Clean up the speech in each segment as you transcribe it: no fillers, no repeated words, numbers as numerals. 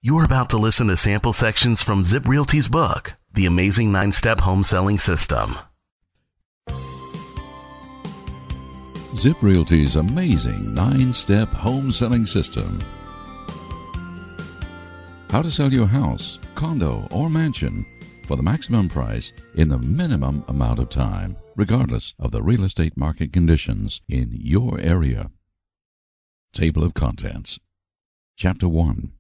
You're about to listen to sample sections from Zip Realty's book, The Amazing 9-Step Home Selling System. Zip Realty's amazing 9-step home selling system. How to sell your house, condo, or mansion for the maximum price in the minimum amount of time, regardless of the real estate market conditions in your area. Table of Contents. Chapter 1.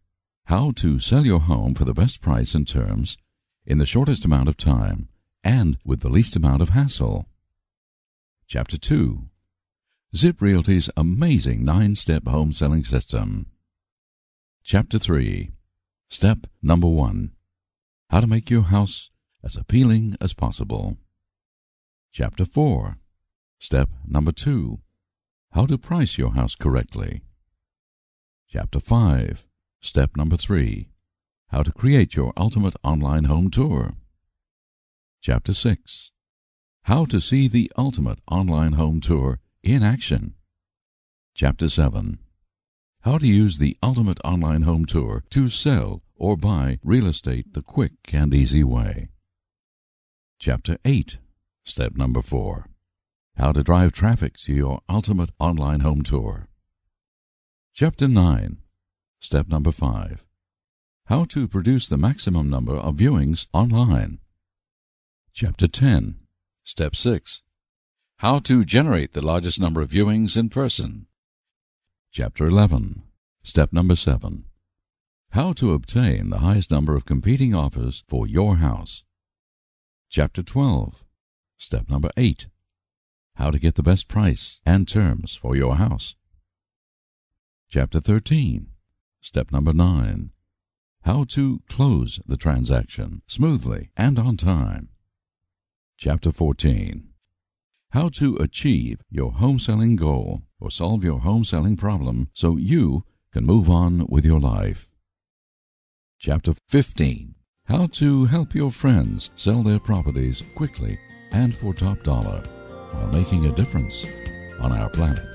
How to sell your home for the best price and terms in the shortest amount of time and with the least amount of hassle. Chapter 2. Zip Realty's amazing 9-step home selling system. Chapter 3. Step number 1. How to make your house as appealing as possible. Chapter 4. Step number 2. How to price your house correctly. Chapter 5. Step number 3. How to create your ultimate online home tour. Chapter 6. How to see the ultimate online home tour in action. Chapter 7. How to use the ultimate online home tour to sell or buy real estate the quick and easy way. Chapter 8. Step number 4. How to drive traffic to your ultimate online home tour. Chapter 9. Step number 5. How to produce the maximum number of viewings online. Chapter 10. Step 6. How to generate the largest number of viewings in person. Chapter 11. Step number 7. How to obtain the highest number of competing offers for your house. Chapter 12. Step number 8. How to get the best price and terms for your house. Chapter 13. Step number 9. How to close the transaction smoothly and on time. Chapter 14. How to achieve your home selling goal or solve your home selling problem so you can move on with your life. Chapter 15. How to help your friends sell their properties quickly and for top dollar while making a difference on our planet.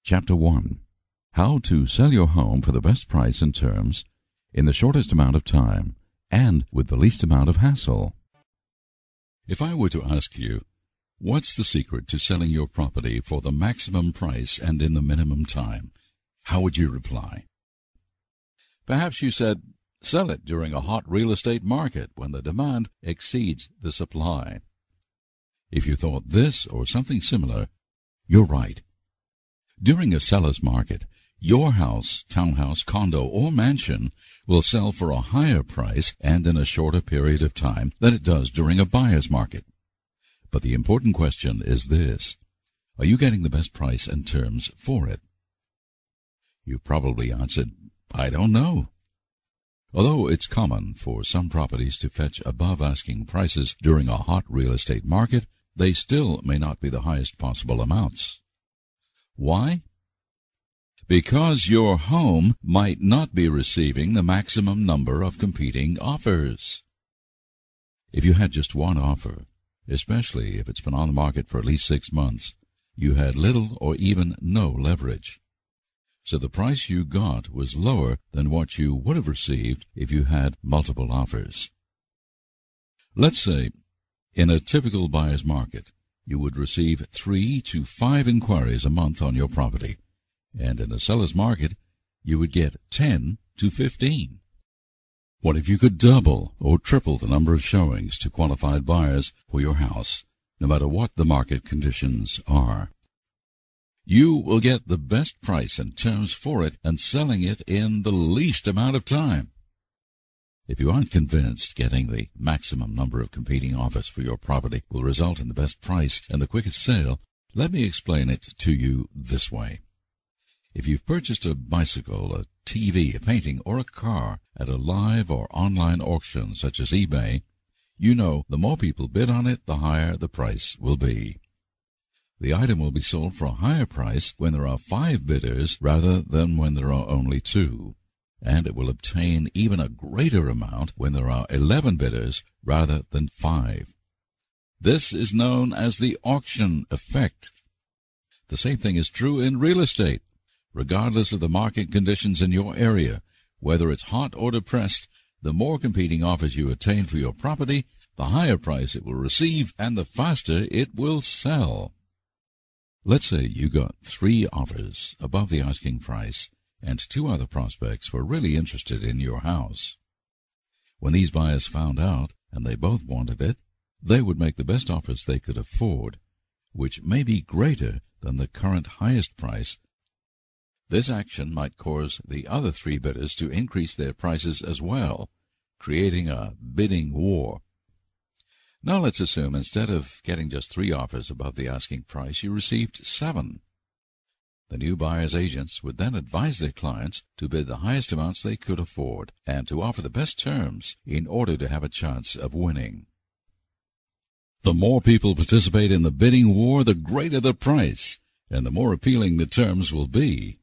Chapter 1. How to sell your home for the best price and terms in the shortest amount of time and with the least amount of hassle. If I were to ask you, what's the secret to selling your property for the maximum price and in the minimum time, how would you reply? Perhaps you said, sell it during a hot real estate market when the demand exceeds the supply. If you thought this or something similar, you're right. During a seller's market, your house, townhouse, condo, or mansion will sell for a higher price and in a shorter period of time than it does during a buyer's market. But the important question is this: are you getting the best price and terms for it? You probably answered, I don't know. Although it's common for some properties to fetch above asking prices during a hot real estate market, they still may not be the highest possible amounts. Why? Because your home might not be receiving the maximum number of competing offers. If you had just one offer, especially if it's been on the market for at least 6 months, you had little or even no leverage. So the price you got was lower than what you would have received if you had multiple offers. Let's say, in a typical buyer's market, you would receive 3 to 5 inquiries a month on your property, and in a seller's market, you would get 10 to 15. What if you could double or triple the number of showings to qualified buyers for your house, no matter what the market conditions are? You will get the best price and terms for it and selling it in the least amount of time. If you aren't convinced getting the maximum number of competing offers for your property will result in the best price and the quickest sale, let me explain it to you this way. If you've purchased a bicycle, a TV, a painting, or a car at a live or online auction such as eBay, you know the more people bid on it, the higher the price will be. The item will be sold for a higher price when there are 5 bidders rather than when there are only 2. And it will obtain even a greater amount when there are 11 bidders rather than 5. This is known as the auction effect. The same thing is true in real estate. Regardless of the market conditions in your area, whether it's hot or depressed, the more competing offers you attain for your property, the higher price it will receive and the faster it will sell. Let's say you got 3 offers above the asking price and 2 other prospects were really interested in your house. When these buyers found out, and they both wanted it, they would make the best offers they could afford, which may be greater than the current highest price. This action might cause the other 3 bidders to increase their prices as well, creating a bidding war. Now let's assume instead of getting just 3 offers above the asking price, you received 7. The new buyer's agents would then advise their clients to bid the highest amounts they could afford and to offer the best terms in order to have a chance of winning. The more people participate in the bidding war, the greater the price, and the more appealing the terms will be.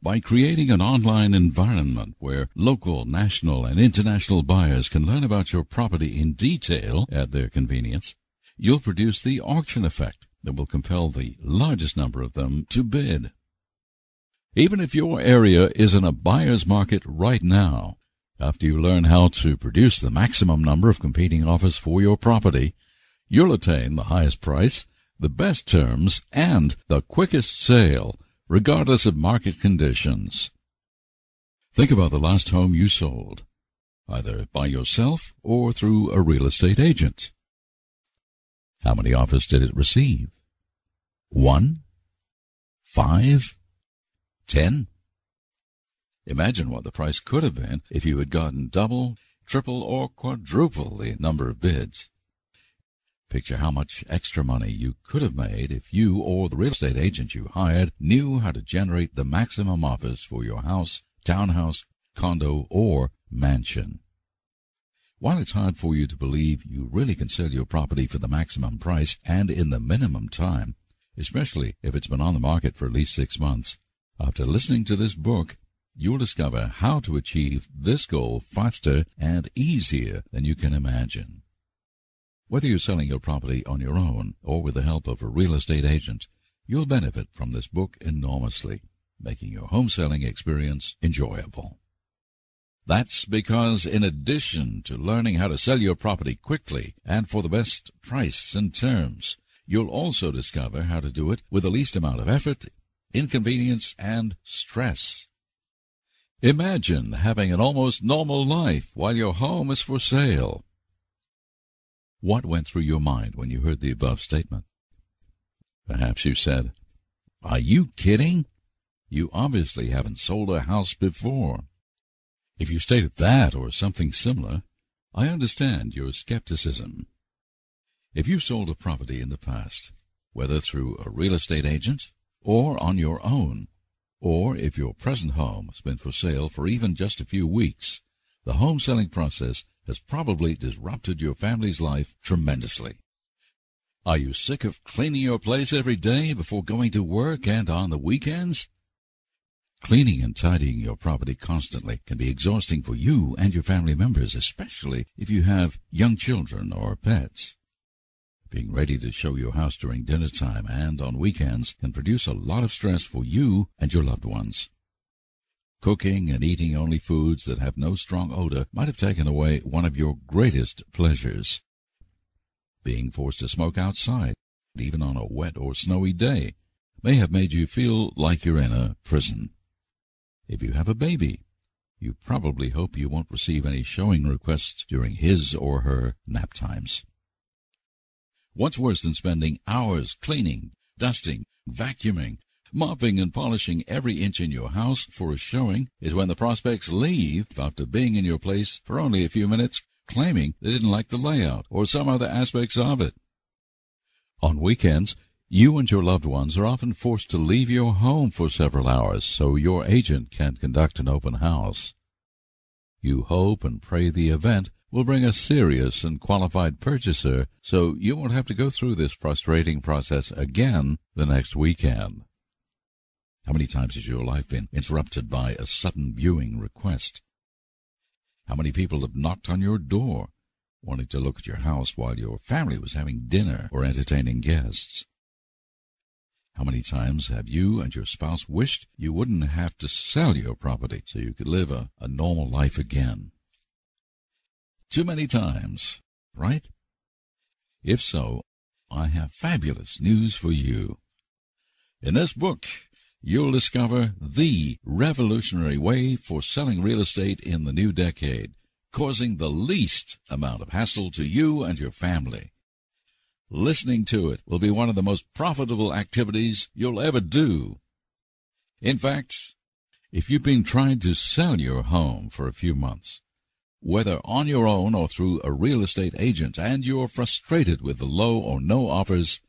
By creating an online environment where local, national, and international buyers can learn about your property in detail at their convenience, you'll produce the auction effect that will compel the largest number of them to bid. Even if your area is in a buyer's market right now, after you learn how to produce the maximum number of competing offers for your property, you'll attain the highest price, the best terms, and the quickest sale, regardless of market conditions. Think about the last home you sold, either by yourself or through a real estate agent. How many offers did it receive? 1? 5? 10? Imagine what the price could have been if you had gotten double, triple, or quadruple the number of bids. Picture how much extra money you could have made if you or the real estate agent you hired knew how to generate the maximum offers for your house, townhouse, condo, or mansion. While it's hard for you to believe you really can sell your property for the maximum price and in the minimum time, especially if it's been on the market for at least 6 months, after listening to this book, you'll discover how to achieve this goal faster and easier than you can imagine. Whether you're selling your property on your own or with the help of a real estate agent, you'll benefit from this book enormously, making your home selling experience enjoyable. That's because in addition to learning how to sell your property quickly and for the best price and terms, you'll also discover how to do it with the least amount of effort, inconvenience, and stress. Imagine having an almost normal life while your home is for sale. What went through your mind when you heard the above statement? Perhaps you said, "Are you kidding? You obviously haven't sold a house before." If you stated that or something similar, I understand your skepticism. If you sold a property in the past, whether through a real estate agent or on your own, or if your present home has been for sale for even just a few weeks, the home selling process has probably disrupted your family's life tremendously. Are you sick of cleaning your place every day before going to work and on the weekends? Cleaning and tidying your property constantly can be exhausting for you and your family members, especially if you have young children or pets. Being ready to show your house during dinner time and on weekends can produce a lot of stress for you and your loved ones. Cooking and eating only foods that have no strong odor might have taken away one of your greatest pleasures. Being forced to smoke outside, even on a wet or snowy day, may have made you feel like you're in a prison. If you have a baby, you probably hope you won't receive any showing requests during his or her nap times. What's worse than spending hours cleaning, dusting, vacuuming, mopping and polishing every inch in your house for a showing is when the prospects leave after being in your place for only a few minutes, claiming they didn't like the layout or some other aspects of it. On weekends, you and your loved ones are often forced to leave your home for several hours so your agent can conduct an open house. You hope and pray the event will bring a serious and qualified purchaser so you won't have to go through this frustrating process again the next weekend. How many times has your life been interrupted by a sudden viewing request? How many people have knocked on your door, wanting to look at your house while your family was having dinner or entertaining guests? How many times have you and your spouse wished you wouldn't have to sell your property so you could live a normal life again? Too many times, right? If so, I have fabulous news for you. In this book, you'll discover the revolutionary way for selling real estate in the new decade, causing the least amount of hassle to you and your family. Listening to it will be one of the most profitable activities you'll ever do. In fact, if you've been trying to sell your home for a few months, whether on your own or through a real estate agent, and you're frustrated with the low or no offers,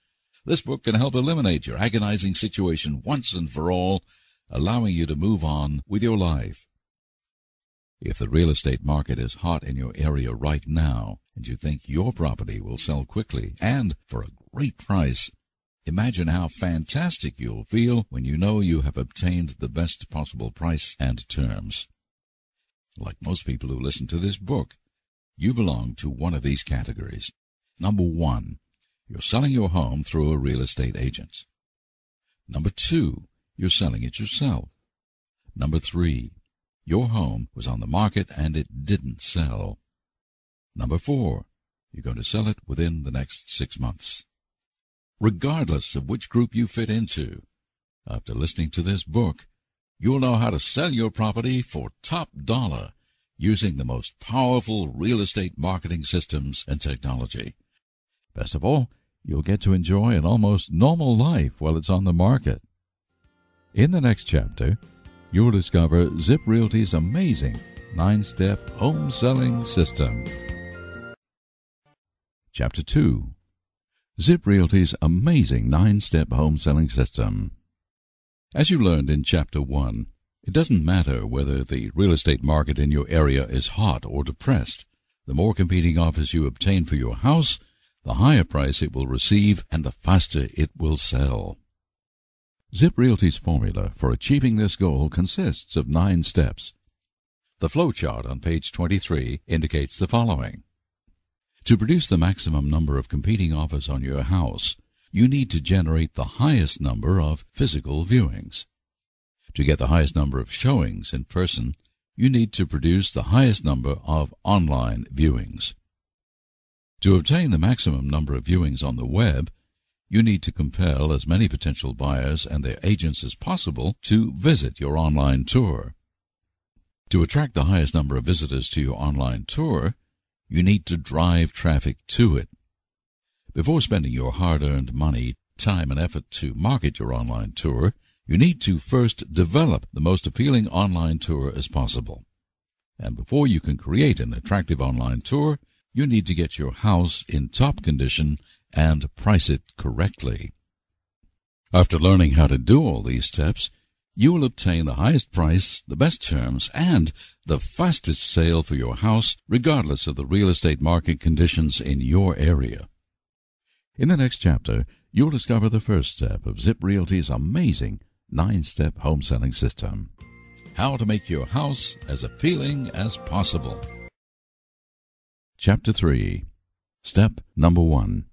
this book can help eliminate your agonizing situation once and for all, allowing you to move on with your life. If the real estate market is hot in your area right now, and you think your property will sell quickly and for a great price, imagine how fantastic you'll feel when you know you have obtained the best possible price and terms. Like most people who listen to this book, you belong to one of these categories. Number 1, you're selling your home through a real estate agent. Number 2, you're selling it yourself. Number 3, your home was on the market and it didn't sell. Number 4, you're going to sell it within the next 6 months. Regardless of which group you fit into, after listening to this book, you'll know how to sell your property for top dollar using the most powerful real estate marketing systems and technology. Best of all, you'll get to enjoy an almost normal life while it's on the market. In the next chapter, you'll discover Zip Realty's amazing 9-step home selling system. Chapter 2. Zip Realty's amazing 9-step home selling system. As you learned in Chapter 1, it doesn't matter whether the real estate market in your area is hot or depressed. The more competing offers you obtain for your house, the higher price it will receive and the faster it will sell. Zip Realty's formula for achieving this goal consists of 9 steps. The flowchart on page 23 indicates the following. To produce the maximum number of competing offers on your house, you need to generate the highest number of physical viewings. To get the highest number of showings in person, you need to produce the highest number of online viewings. To obtain the maximum number of viewings on the web, you need to compel as many potential buyers and their agents as possible to visit your online tour. To attract the highest number of visitors to your online tour, you need to drive traffic to it. Before spending your hard-earned money, time, and effort to market your online tour, you need to first develop the most appealing online tour as possible. And before you can create an attractive online tour, you need to get your house in top condition and price it correctly. After learning how to do all these steps, you will obtain the highest price, the best terms, and the fastest sale for your house, regardless of the real estate market conditions in your area. In the next chapter, you'll discover the first step of Zip Realty's amazing 9-step home selling system. How to make your house as appealing as possible. Chapter 3. Step number 1.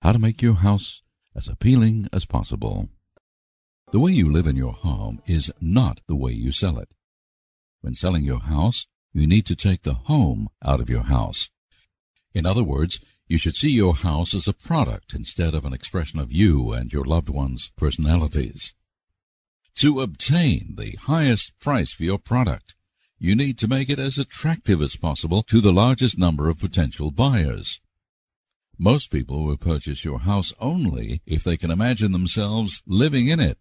How to make your house as appealing as possible. The way you live in your home is not the way you sell it. When selling your house, you need to take the home out of your house. In other words, you should see your house as a product instead of an expression of you and your loved ones' personalities. To obtain the highest price for your product, you need to make it as attractive as possible to the largest number of potential buyers. Most people will purchase your house only if they can imagine themselves living in it.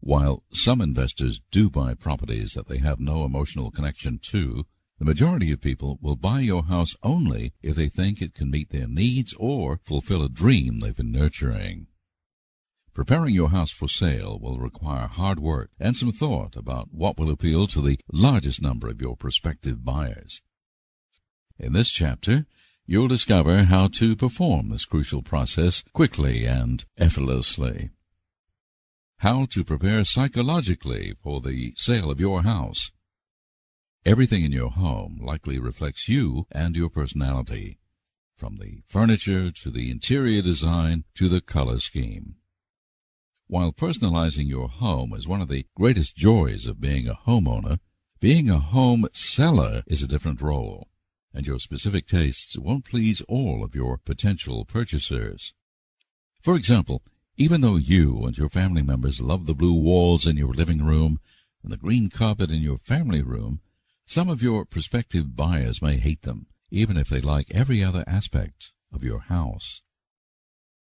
While some investors do buy properties that they have no emotional connection to, the majority of people will buy your house only if they think it can meet their needs or fulfill a dream they've been nurturing. Preparing your house for sale will require hard work and some thought about what will appeal to the largest number of your prospective buyers. In this chapter, you'll discover how to perform this crucial process quickly and effortlessly. How to prepare psychologically for the sale of your house. Everything in your home likely reflects you and your personality, from the furniture to the interior design to the color scheme. While personalizing your home is one of the greatest joys of being a homeowner, being a home seller is a different role, and your specific tastes won't please all of your potential purchasers. For example, even though you and your family members love the blue walls in your living room and the green carpet in your family room, some of your prospective buyers may hate them, even if they like every other aspect of your house.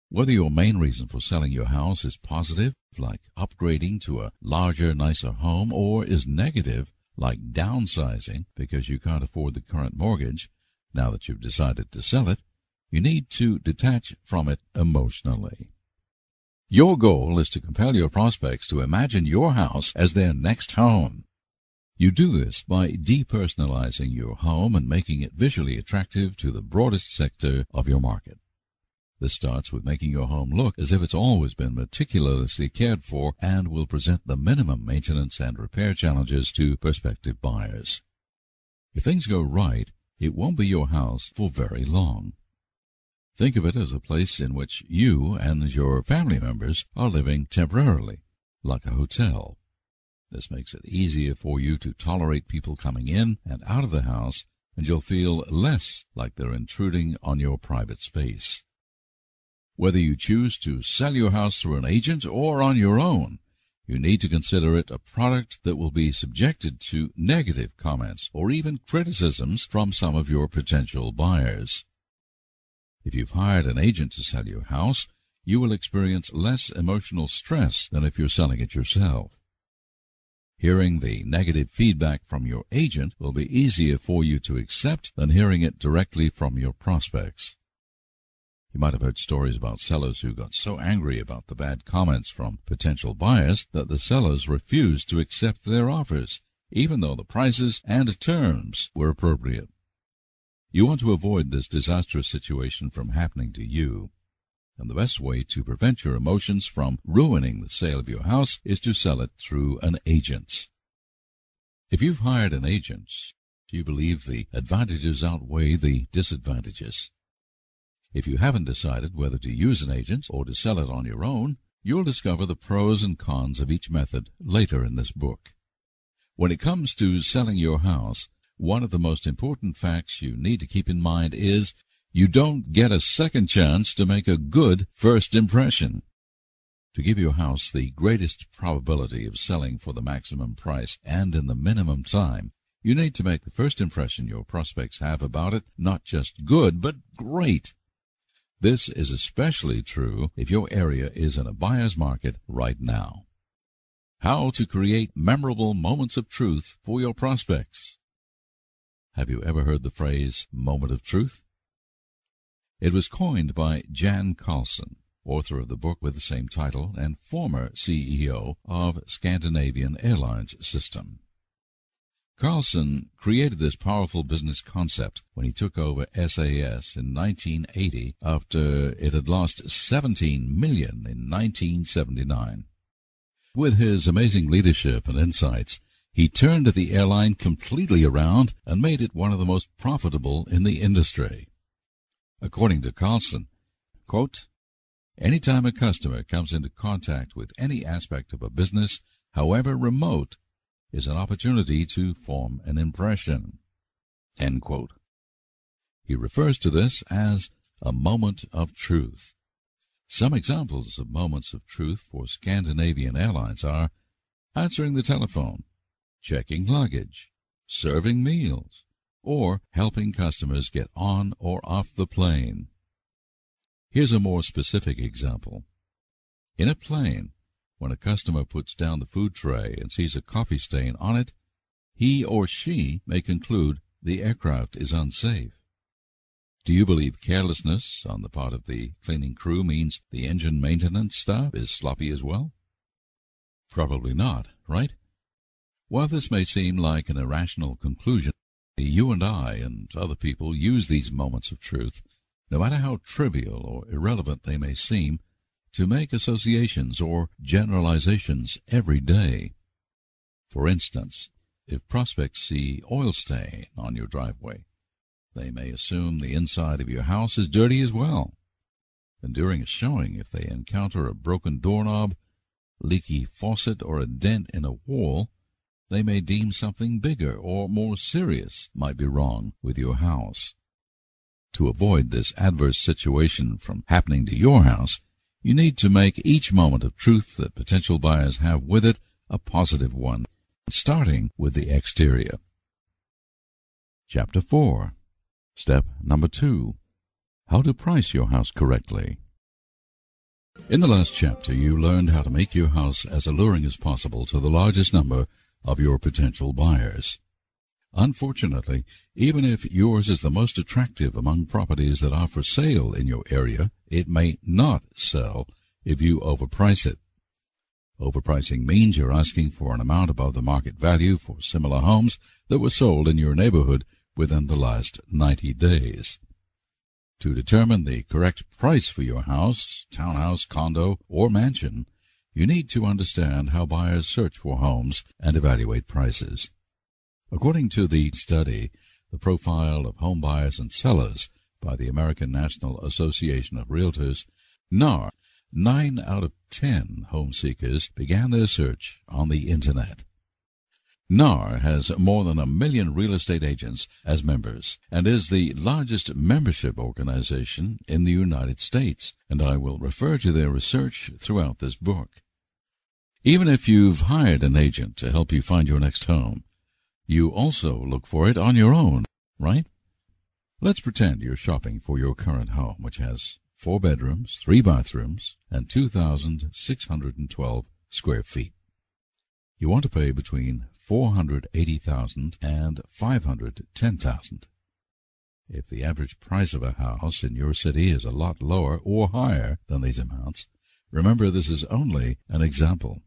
Whether your main reason for selling your house is positive, like upgrading to a larger, nicer home, or is negative, like downsizing because you can't afford the current mortgage, now that you've decided to sell it, you need to detach from it emotionally. Your goal is to compel your prospects to imagine your house as their next home. You do this by depersonalizing your home and making it visually attractive to the broadest sector of your market. This starts with making your home look as if it's always been meticulously cared for and will present the minimum maintenance and repair challenges to prospective buyers. If things go right, it won't be your house for very long. Think of it as a place in which you and your family members are living temporarily, like a hotel. This makes it easier for you to tolerate people coming in and out of the house, and you'll feel less like they're intruding on your private space. Whether you choose to sell your house through an agent or on your own, you need to consider it a product that will be subjected to negative comments or even criticisms from some of your potential buyers. If you've hired an agent to sell your house, you will experience less emotional stress than if you're selling it yourself. Hearing the negative feedback from your agent will be easier for you to accept than hearing it directly from your prospects. You might have heard stories about sellers who got so angry about the bad comments from potential buyers that the sellers refused to accept their offers, even though the prices and terms were appropriate. You want to avoid this disastrous situation from happening to you, and the best way to prevent your emotions from ruining the sale of your house is to sell it through an agent. If you've hired an agent, you believe the advantages outweigh the disadvantages. If you haven't decided whether to use an agent or to sell it on your own, you'll discover the pros and cons of each method later in this book. When it comes to selling your house, one of the most important facts you need to keep in mind is you don't get a second chance to make a good first impression. To give your house the greatest probability of selling for the maximum price and in the minimum time, you need to make the first impression your prospects have about it not just good, but great. This is especially true if your area is in a buyer's market right now. How to create memorable moments of truth for your prospects. Have you ever heard the phrase, moment of truth? It was coined by Jan Carlson, author of the book with the same title and former CEO of Scandinavian Airlines System. Carlson created this powerful business concept when he took over SAS in 1980 after it had lost $17 million in 1979. With his amazing leadership and insights, he turned the airline completely around and made it one of the most profitable in the industry. According to Carlson, quote, "Anytime a customer comes into contact with any aspect of a business, however remote, is an opportunity to form an impression." End quote. He refers to this as a moment of truth. Some examples of moments of truth for Scandinavian Airlines are answering the telephone, checking luggage, serving meals, or helping customers get on or off the plane. Here's a more specific example. In a plane, when a customer puts down the food tray and sees a coffee stain on it, he or she may conclude the aircraft is unsafe. Do you believe carelessness on the part of the cleaning crew means the engine maintenance staff is sloppy as well? Probably not, right? While this may seem like an irrational conclusion, you and I and other people use these moments of truth, no matter how trivial or irrelevant they may seem, to make associations or generalizations every day. For instance, if prospects see oil stain on your driveway. They may assume the inside of your house is dirty as well. And during a showing, if they encounter a broken doorknob, leaky faucet, or a dent in a wall, they may deem something bigger or more serious might be wrong with your house. To avoid this adverse situation from happening to your house, you need to make each moment of truth that potential buyers have with it a positive one, starting with the exterior. Chapter 4. Step number 2. How to price your house correctly. In the last chapter, you learned how to make your house as alluring as possible to the largest number of your potential buyers. Unfortunately, even if yours is the most attractive among properties that are for sale in your area, it may not sell if you overprice it. Overpricing means you're asking for an amount above the market value for similar homes that were sold in your neighborhood within the last 90 days. To determine the correct price for your house, townhouse, condo, or mansion, you need to understand how buyers search for homes and evaluate prices. According to the study, The Profile of Home Buyers and Sellers by the American National Association of Realtors, NAR, 9 out of 10 home seekers began their search on the Internet. NAR has more than 1 million real estate agents as members and is the largest membership organization in the United States, and I will refer to their research throughout this book. Even if you've hired an agent to help you find your next home, you also look for it on your own, right? Let's pretend you're shopping for your current home, which has 4 bedrooms, 3 bathrooms, and 2,612 square feet. You want to pay between $480,000 and $510,000. If the average price of a house in your city is a lot lower or higher than these amounts, remember this is only an example.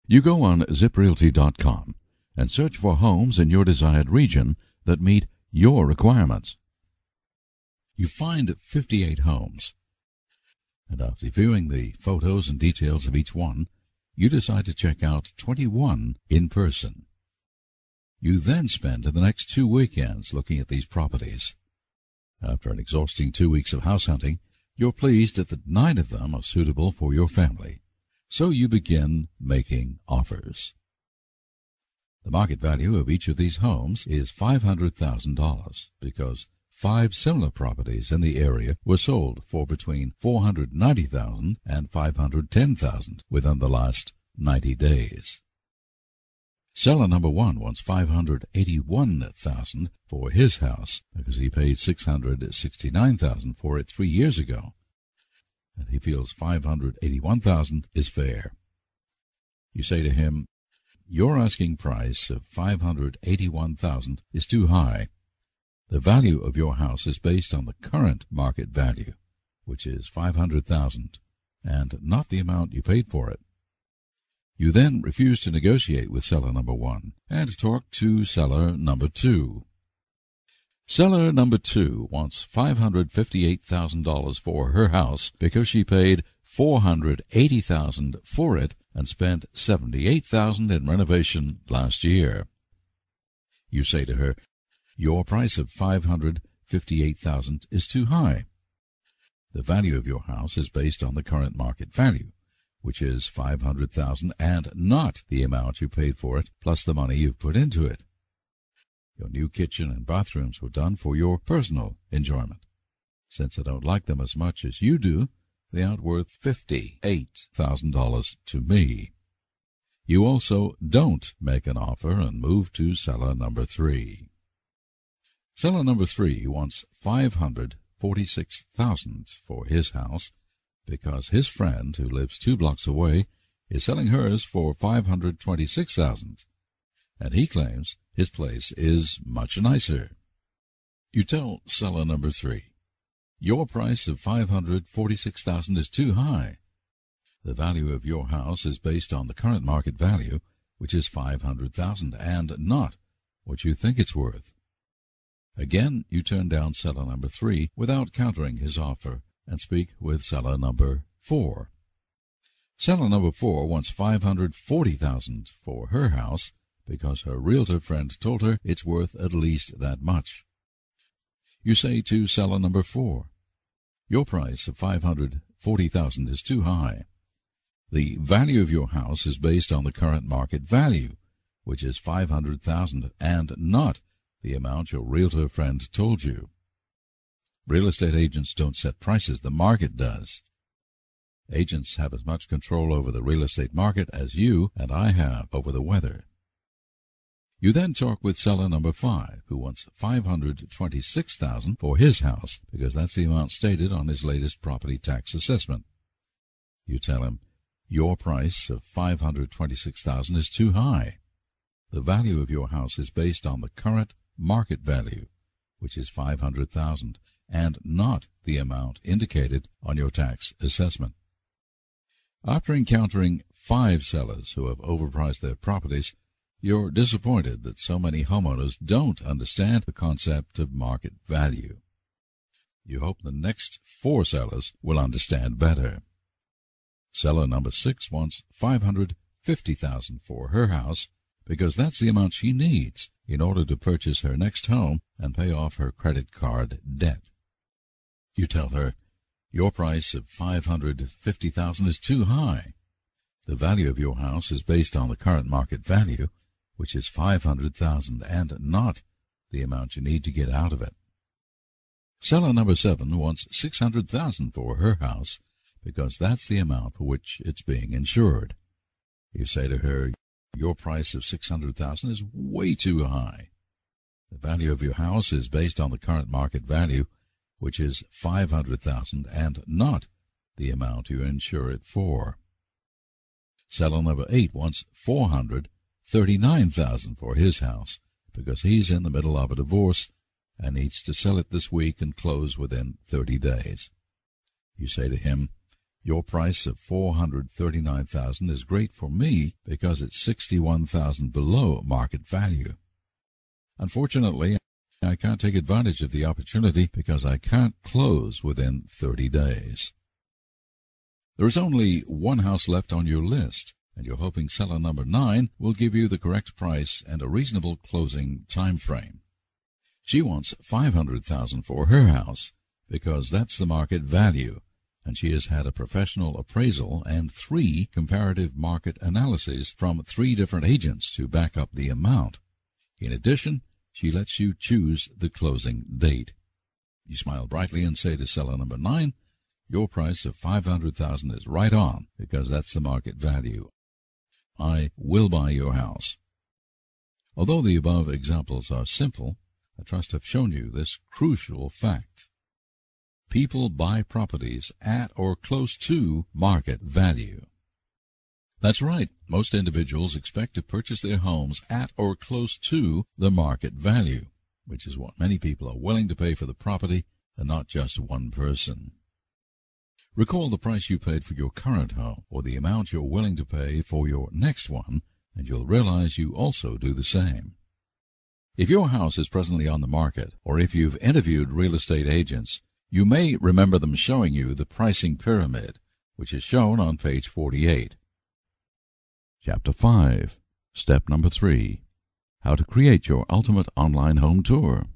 You go on ZipRealty.com and search for homes in your desired region that meet your requirements. You find 58 homes, and after viewing the photos and details of each one, you decide to check out 21 in person. You then spend the next 2 weekends looking at these properties. After an exhausting 2 weeks of house hunting, you're pleased that 9 of them are suitable for your family, so you begin making offers. The market value of each of these homes is $500,000 because 5 similar properties in the area were sold for between $490,000 and $510,000 within the last 90 days. Seller number 1 wants $581,000 for his house because he paid $669,000 for it 3 years ago, and he feels $581,000 is fair. You say to him, "Your asking price of $581,000 is too high. The value of your house is based on the current market value, which is $500,000, and not the amount you paid for it." You then refuse to negotiate with seller number 1 and talk to seller number 2. Seller number 2 wants $558,000 for her house because she paid $480,000 for it and spent $78,000 in renovation last year. You say to her, "Your price of $558,000 is too high. The value of your house is based on the current market value, which is $500,000 and not the amount you paid for it plus the money you've put into it. Your new kitchen and bathrooms were done for your personal enjoyment. Since I don't like them as much as you do, they aren't worth $58,000 to me." You also don't make an offer and move to seller number 3. Seller number 3 wants $546,000 for his house because his friend, who lives 2 blocks away, is selling hers for $526,000, and he claims his place is much nicer. You tell seller number 3, "Your price of $546,000 is too high. The value of your house is based on the current market value, which is $500,000, and not what you think it's worth." Again, you turn down seller number 3 without countering his offer and speak with seller number 4. Seller number 4 wants $540,000 for her house because her realtor friend told her it's worth at least that much. You say to seller number 4, your price of $540,000 is too high. The value of your house is based on the current market value, which is $500,000, and not the amount your realtor friend told you. Real estate agents don't set prices, the market does. Agents have as much control over the real estate market as you and I have over the weather. You then talk with seller number 5, who wants $526,000 for his house because that's the amount stated on his latest property tax assessment. You tell him, your price of $526,000 is too high. The value of your house is based on the current market value, which is $500,000, and not the amount indicated on your tax assessment. After encountering 5 sellers who have overpriced their properties, you're disappointed that so many homeowners don't understand the concept of market value. You hope the next 4 sellers will understand better. Seller number 6 wants $550,000 for her house because that's the amount she needs in order to purchase her next home and pay off her credit card debt. You tell her, your price of $550,000 is too high. The value of your house is based on the current market value, which is $500,000, and not the amount you need to get out of it. Seller number 7 wants $600,000 for her house because that's the amount for which it's being insured. You say to her, your price of $600,000 is way too high. The value of your house is based on the current market value, which is $500,000, and not the amount you insure it for. Seller number 8 wants $439,000 for his house because he's in the middle of a divorce and needs to sell it this week and close within 30 days. You say to him, your price of $439,000 is great for me because it's $61,000 below market value. Unfortunately, I can't take advantage of the opportunity because I can't close within 30 days. There is only one house left on your list, and you're hoping seller number 9 will give you the correct price and a reasonable closing time frame. She wants $500,000 for her house because that's the market value, and she has had a professional appraisal and 3 comparative market analyses from 3 different agents to back up the amount. In addition, she lets you choose the closing date. You smile brightly and say to seller number 9, your price of $500,000 is right on because that's the market value. I will buy your house. Although the above examples are simple, I trust I've shown you this crucial fact. People buy properties at or close to market value. That's right. Most individuals expect to purchase their homes at or close to the market value, which is what many people are willing to pay for the property and not just one person. Recall the price you paid for your current home or the amount you're willing to pay for your next one, and you'll realize you also do the same. If your house is presently on the market, or if you've interviewed real estate agents, you may remember them showing you the pricing pyramid, which is shown on page 48. Chapter 5, Step number 3, How to Create Your Ultimate Online Home Tour.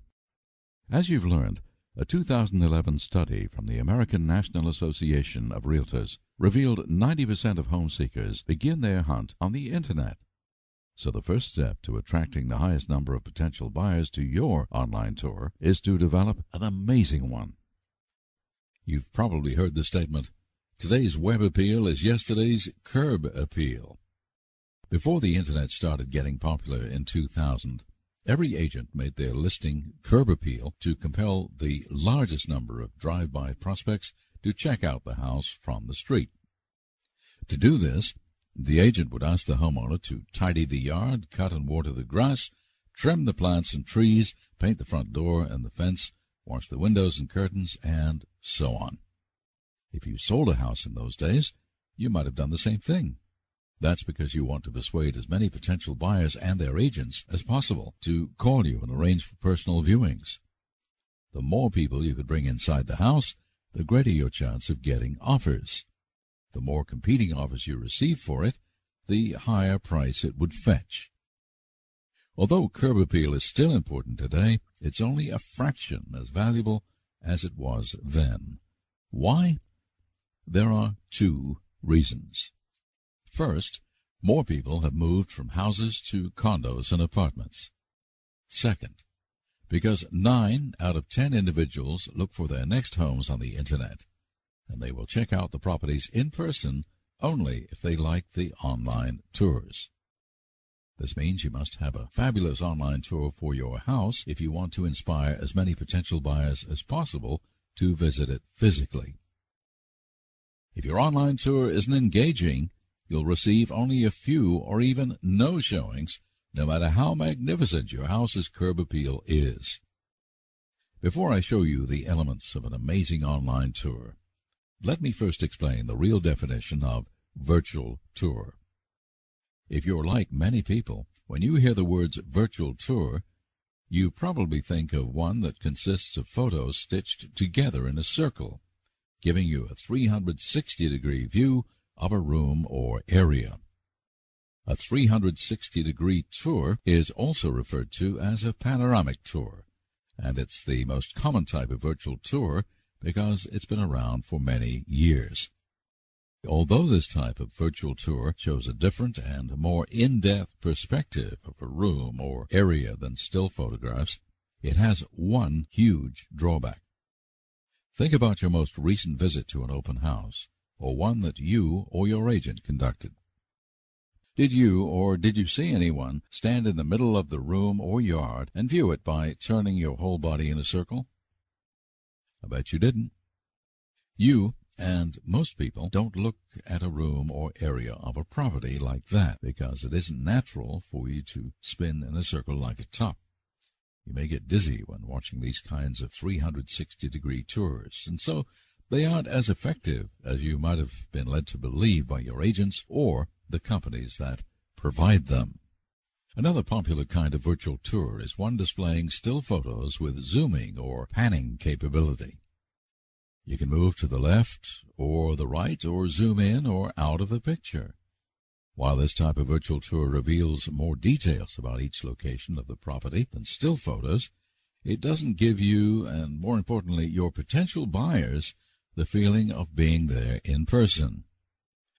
As you've learned, a 2011 study from the American National Association of Realtors revealed 90% of home seekers begin their hunt on the Internet. So the first step to attracting the highest number of potential buyers to your online tour is to develop an amazing one. You've probably heard the statement, today's web appeal is yesterday's curb appeal. Before the Internet started getting popular in 2000, every agent made their listing curb appeal to compel the largest number of drive-by prospects to check out the house from the street. To do this, the agent would ask the homeowner to tidy the yard, cut and water the grass, trim the plants and trees, paint the front door and the fence, wash the windows and curtains, and so on. If you sold a house in those days, you might have done the same thing. That's because you want to persuade as many potential buyers and their agents as possible to call you and arrange for personal viewings. The more people you could bring inside the house, the greater your chance of getting offers. The more competing offers you receive for it, the higher price it would fetch. Although curb appeal is still important today, it's only a fraction as valuable as it was then. Why? There are two reasons. First, more people have moved from houses to condos and apartments. Second, because 9 out of 10 individuals look for their next homes on the Internet, and they will check out the properties in person only if they like the online tours. This means you must have a fabulous online tour for your house if you want to inspire as many potential buyers as possible to visit it physically. If your online tour isn't engaging, you'll receive only a few or even no showings, no matter how magnificent your house's curb appeal is. Before I show you the elements of an amazing online tour, let me first explain the real definition of virtual tour. If you're like many people, when you hear the words virtual tour, you probably think of one that consists of photos stitched together in a circle, giving you a 360-degree view of a room or area. A 360-degree tour is also referred to as a panoramic tour, and it's the most common type of virtual tour because it's been around for many years. Although this type of virtual tour shows a different and more in-depth perspective of a room or area than still photographs, it has one huge drawback. Think about your most recent visit to an open house, or one that you or your agent conducted. Did you or did you see anyone stand in the middle of the room or yard and view it by turning your whole body in a circle? I bet you didn't. You and most people don't look at a room or area of a property like that because it isn't natural for you to spin in a circle like a top. You may get dizzy when watching these kinds of 360-degree tours, and so they aren't as effective as you might have been led to believe by your agents or the companies that provide them. Another popular kind of virtual tour is one displaying still photos with zooming or panning capability. You can move to the left or the right or zoom in or out of the picture. While this type of virtual tour reveals more details about each location of the property than still photos, it doesn't give you, and more importantly, your potential buyers, the feeling of being there in person.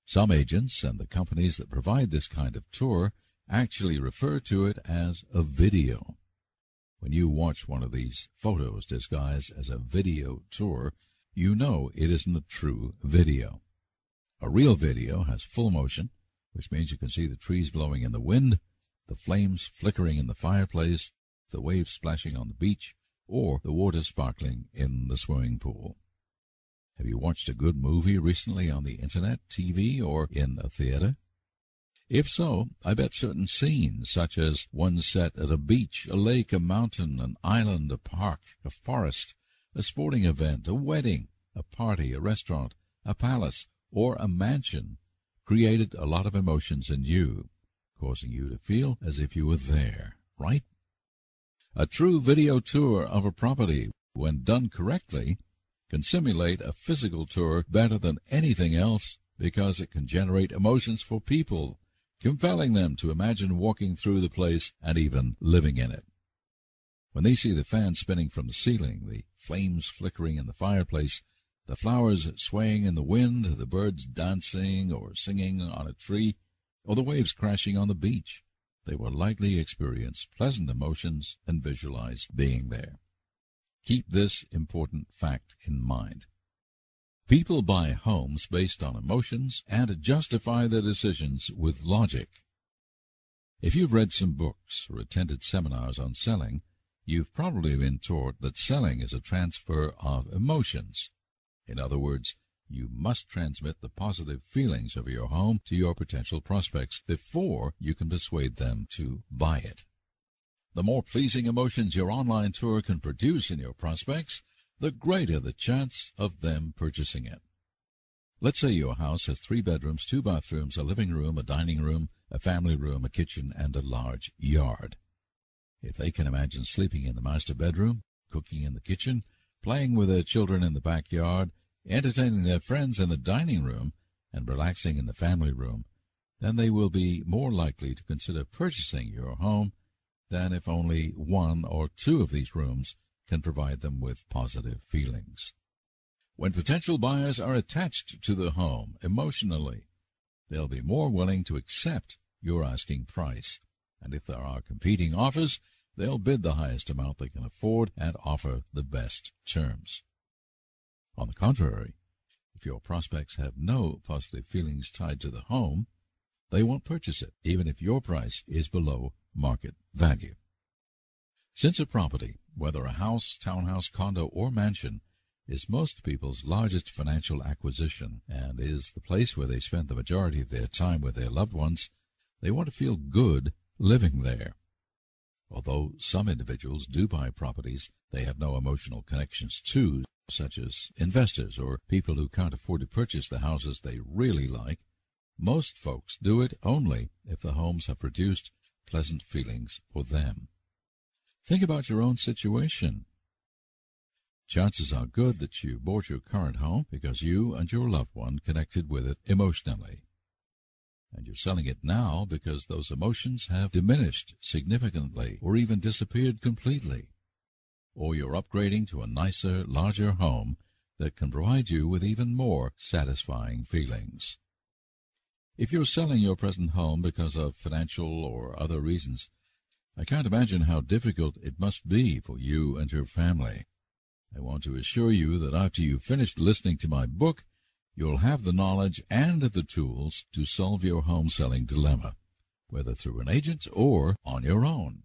Some agents and the companies that provide this kind of tour actually refer to it as a video. When you watch one of these photos disguised as a video tour, you know it isn't a true video. A real video has full motion, which means you can see the trees blowing in the wind, the flames flickering in the fireplace, the waves splashing on the beach, or the water sparkling in the swimming pool. Have you watched a good movie recently on the Internet, TV, or in a theater? If so, I bet certain scenes, such as one set at a beach, a lake, a mountain, an island, a park, a forest, a sporting event, a wedding, a party, a restaurant, a palace, or a mansion, created a lot of emotions in you, causing you to feel as if you were there, right? A true video tour of a property, when done correctly, can simulate a physical tour better than anything else because it can generate emotions for people, compelling them to imagine walking through the place and even living in it. When they see the fan spinning from the ceiling, the flames flickering in the fireplace, the flowers swaying in the wind, the birds dancing or singing on a tree, or the waves crashing on the beach, they will likely experience pleasant emotions and visualize being there. Keep this important fact in mind. People buy homes based on emotions and justify their decisions with logic. If you've read some books or attended seminars on selling, you've probably been taught that selling is a transfer of emotions. In other words, you must transmit the positive feelings of your home to your potential prospects before you can persuade them to buy it. The more pleasing emotions your online tour can produce in your prospects, the greater the chance of them purchasing it. Let's say your house has 3 bedrooms, 2 bathrooms, a living room, a dining room, a family room, a kitchen, and a large yard. If they can imagine sleeping in the master bedroom, cooking in the kitchen, playing with their children in the backyard, entertaining their friends in the dining room, and relaxing in the family room, then they will be more likely to consider purchasing your home than if only one or two of these rooms can provide them with positive feelings. When potential buyers are attached to the home emotionally, they'll be more willing to accept your asking price, and if there are competing offers, they'll bid the highest amount they can afford and offer the best terms. On the contrary, if your prospects have no positive feelings tied to the home, they won't purchase it, even if your price is below market value. Since a property, whether a house, townhouse, condo, or mansion, is most people's largest financial acquisition and is the place where they spend the majority of their time with their loved ones, they want to feel good living there. Although some individuals do buy properties they have no emotional connections to, such as investors or people who can't afford to purchase the houses they really like, most folks do it only if the homes have produced pleasant feelings for them. Think about your own situation. Chances are good that you bought your current home because you and your loved one connected with it emotionally. And you're selling it now because those emotions have diminished significantly or even disappeared completely. Or you're upgrading to a nicer, larger home that can provide you with even more satisfying feelings. If you're selling your present home because of financial or other reasons, I can't imagine how difficult it must be for you and your family. I want to assure you that after you've finished listening to my book, you'll have the knowledge and the tools to solve your home selling dilemma, whether through an agent or on your own.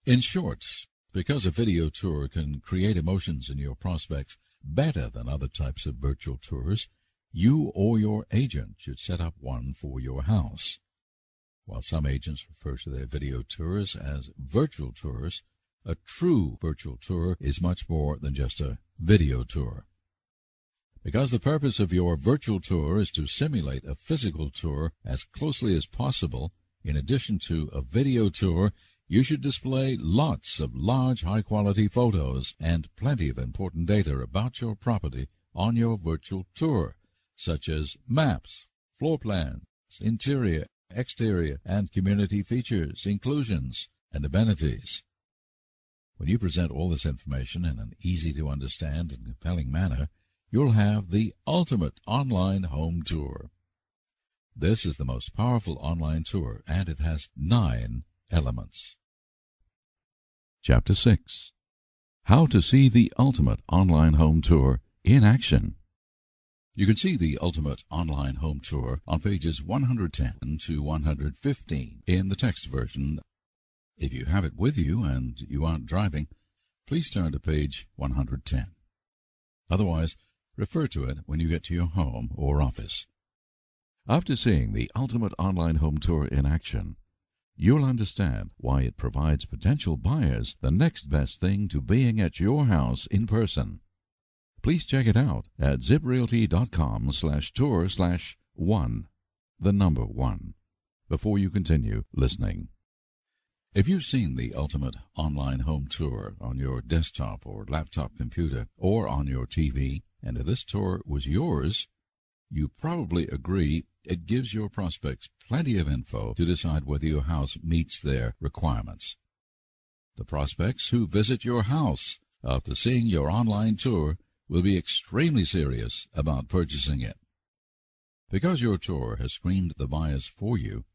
In short, because a video tour can create emotions in your prospects better than other types of virtual tours, you or your agent should set up one for your house. While some agents refer to their video tours as virtual tours, a true virtual tour is much more than just a video tour. Because the purpose of your virtual tour is to simulate a physical tour as closely as possible, in addition to a video tour, you should display lots of large, high-quality photos and plenty of important data about your property on your virtual tour, such as maps, floor plans, interior, exterior, and community features, inclusions, and amenities. When you present all this information in an easy-to-understand and compelling manner, you'll have the ultimate online home tour. This is the most powerful online tour, and it has 9 elements. Chapter 6. How to see the ultimate online home tour in action. You can see the ultimate online home tour on pages 110 to 115 in the text version. If you have it with you and you aren't driving, please turn to page 110. Otherwise, refer to it when you get to your home or office. After seeing the ultimate online home tour in action, you'll understand why it provides potential buyers the next best thing to being at your house in person. Please check it out at ziprealty.com/tour/1, the number 1, before you continue listening. If you've seen the ultimate online home tour on your desktop or laptop computer or on your TV, and if this tour was yours, you probably agree it gives your prospects plenty of info to decide whether your house meets their requirements. The prospects who visit your house after seeing your online tour will be extremely serious about purchasing it. Because your tour has screened the buyers for you,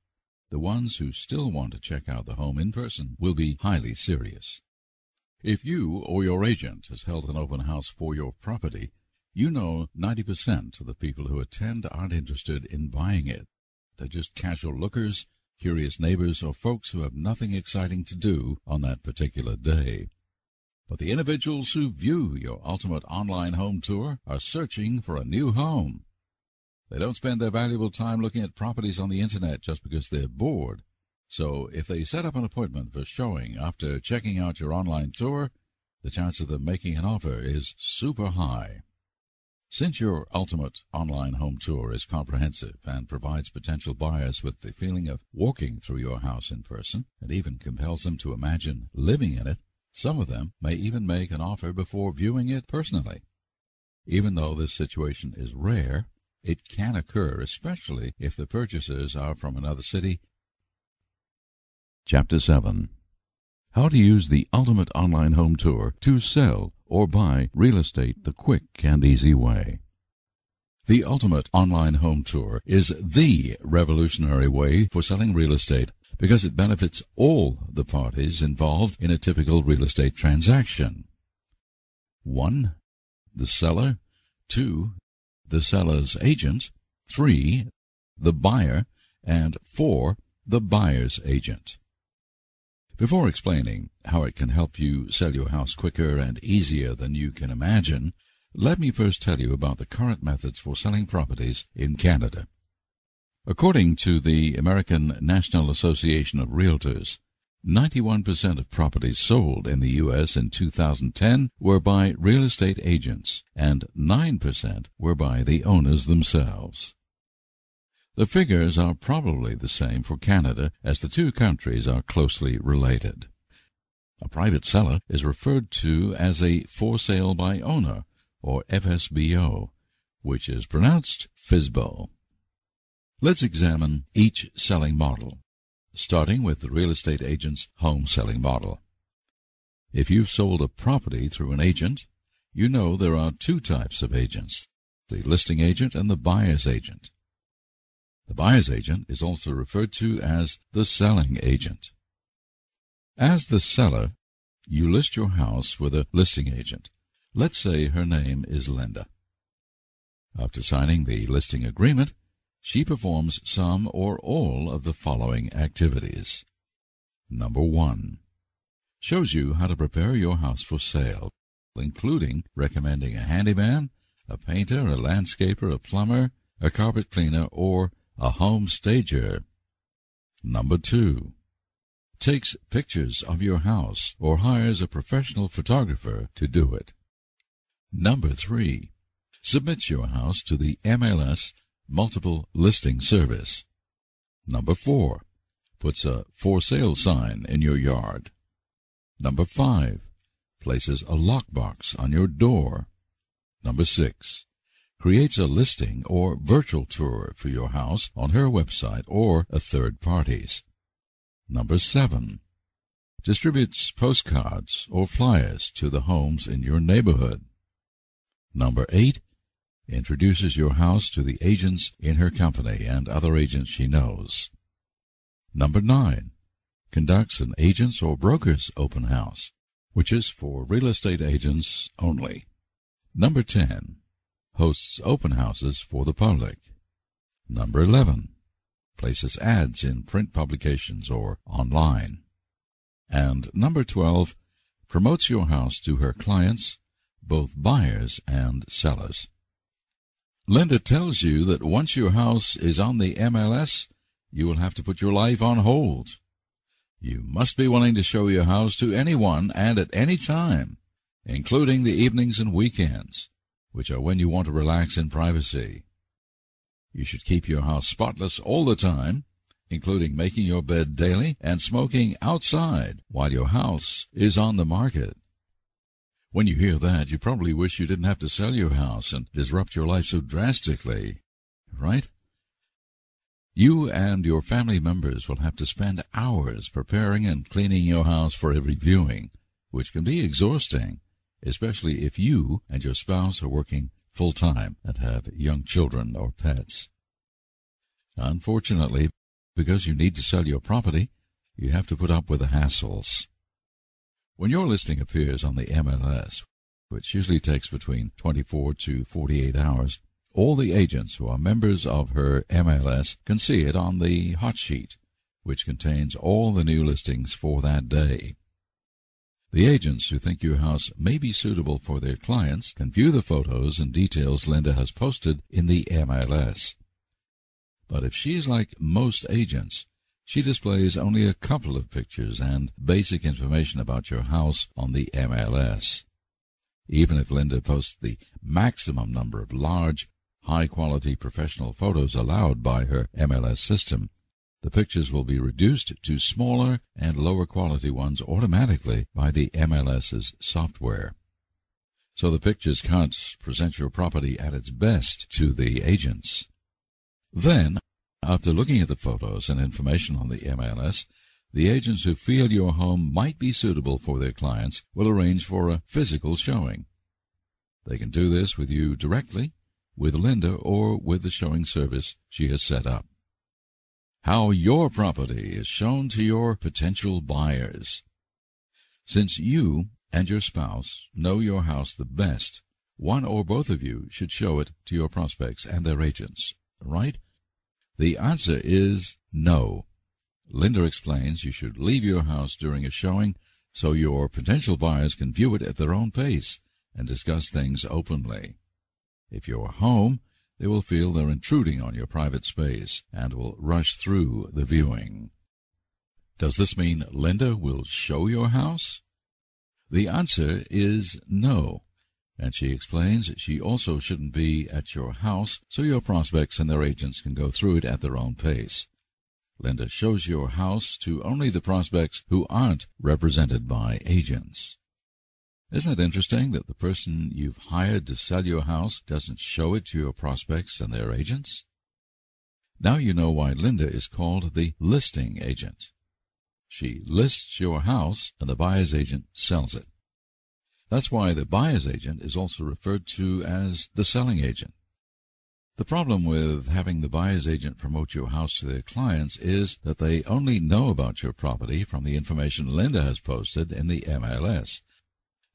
the ones who still want to check out the home in person will be highly serious. If you or your agent has held an open house for your property, you know 90% of the people who attend aren't interested in buying it. They're just casual lookers, curious neighbors, or folks who have nothing exciting to do on that particular day. But the individuals who view your ultimate online home tour are searching for a new home. They don't spend their valuable time looking at properties on the Internet just because they're bored. So if they set up an appointment for showing after checking out your online tour, the chance of them making an offer is super high. Since your ultimate online home tour is comprehensive and provides potential buyers with the feeling of walking through your house in person, and even compels them to imagine living in it, some of them may even make an offer before viewing it personally. Even though this situation is rare, it can occur, especially if the purchasers are from another city. Chapter 7. how to use the ultimate online home tour to sell or buy real estate the quick and easy way. The Ultimate Online Home Tour is the revolutionary way for selling real estate because it benefits all the parties involved in a typical real estate transaction. 1. The seller. 2. The seller's agent. 3. The buyer. And 4. The buyer's agent. Before explaining how it can help you sell your house quicker and easier than you can imagine, let me first tell you about the current methods for selling properties in Canada. According to the American National Association of Realtors, 91% of properties sold in the U.S. in 2010 were by real estate agents, and 9% were by the owners themselves. The figures are probably the same for Canada, as the two countries are closely related. A private seller is referred to as a for sale by owner, or FSBO, which is pronounced FSBO. Let's examine each selling model, starting with the real estate agent's home selling model. If you've sold a property through an agent, you know there are two types of agents, the listing agent and the buyer's agent. The buyer's agent is also referred to as the selling agent. As the seller, you list your house with a listing agent. Let's say her name is Linda. After signing the listing agreement, she performs some or all of the following activities. Number 1. Shows you how to prepare your house for sale, including recommending a handyman, a painter, a landscaper, a plumber, a carpet cleaner, or a home stager. Number 2. Takes pictures of your house or hires a professional photographer to do it. Number 3. Submits your house to the MLS Multiple Listing Service. Number 4. Puts a for sale sign in your yard. Number 5. Places a lockbox on your door. Number 6. Creates a listing or virtual tour for your house on her website or a third party's. Number 7. Distributes postcards or flyers to the homes in your neighborhood. Number 8. Introduces your house to the agents in her company and other agents she knows. Number 9. Conducts an agent's or broker's open house, which is for real estate agents only. Number 10. Hosts open houses for the public. Number 11. Places ads in print publications or online. And number 12. Promotes your house to her clients, both buyers and sellers. Linda tells you that once your house is on the MLS, you will have to put your life on hold. You must be willing to show your house to anyone and at any time, including the evenings and weekends, which are when you want to relax in privacy. You should keep your house spotless all the time, including making your bed daily and smoking outside while your house is on the market. When you hear that, you probably wish you didn't have to sell your house and disrupt your life so drastically, right? You and your family members will have to spend hours preparing and cleaning your house for every viewing, which can be exhausting, especially if you and your spouse are working full-time and have young children or pets. Unfortunately, because you need to sell your property, you have to put up with the hassles. When your listing appears on the MLS, which usually takes between 24 to 48 hours, all the agents who are members of her MLS can see it on the hot sheet, which contains all the new listings for that day. The agents who think your house may be suitable for their clients can view the photos and details Linda has posted in the MLS. But if she is like most agents, she displays only a couple of pictures and basic information about your house on the MLS. Even if Linda posts the maximum number of large, high-quality professional photos allowed by her MLS system, the pictures will be reduced to smaller and lower-quality ones automatically by the MLS's software. So the pictures can't present your property at its best to the agents. Then, after looking at the photos and information on the MLS, The agents who feel your home might be suitable for their clients will arrange for a physical showing. They can do this with you directly, with Linda, or with the showing service she has set up. How your property is shown to your potential buyers. Since you and your spouse know your house the best, one or both of you should show it to your prospects and their agents, right? The answer is no. Linda explains you should leave your house during a showing so your potential buyers can view it at their own pace and discuss things openly. If you're home, they will feel they're intruding on your private space and will rush through the viewing. Does this mean Linda will show your house? The answer is no, and she explains she also shouldn't be at your house so your prospects and their agents can go through it at their own pace. Linda shows your house to only the prospects who aren't represented by agents. Isn't it interesting that the person you've hired to sell your house doesn't show it to your prospects and their agents? Now you know why Linda is called the listing agent. She lists your house and the buyer's agent sells it. That's why the buyer's agent is also referred to as the selling agent. The problem with having the buyer's agent promote your house to their clients is that they only know about your property from the information Linda has posted in the MLS.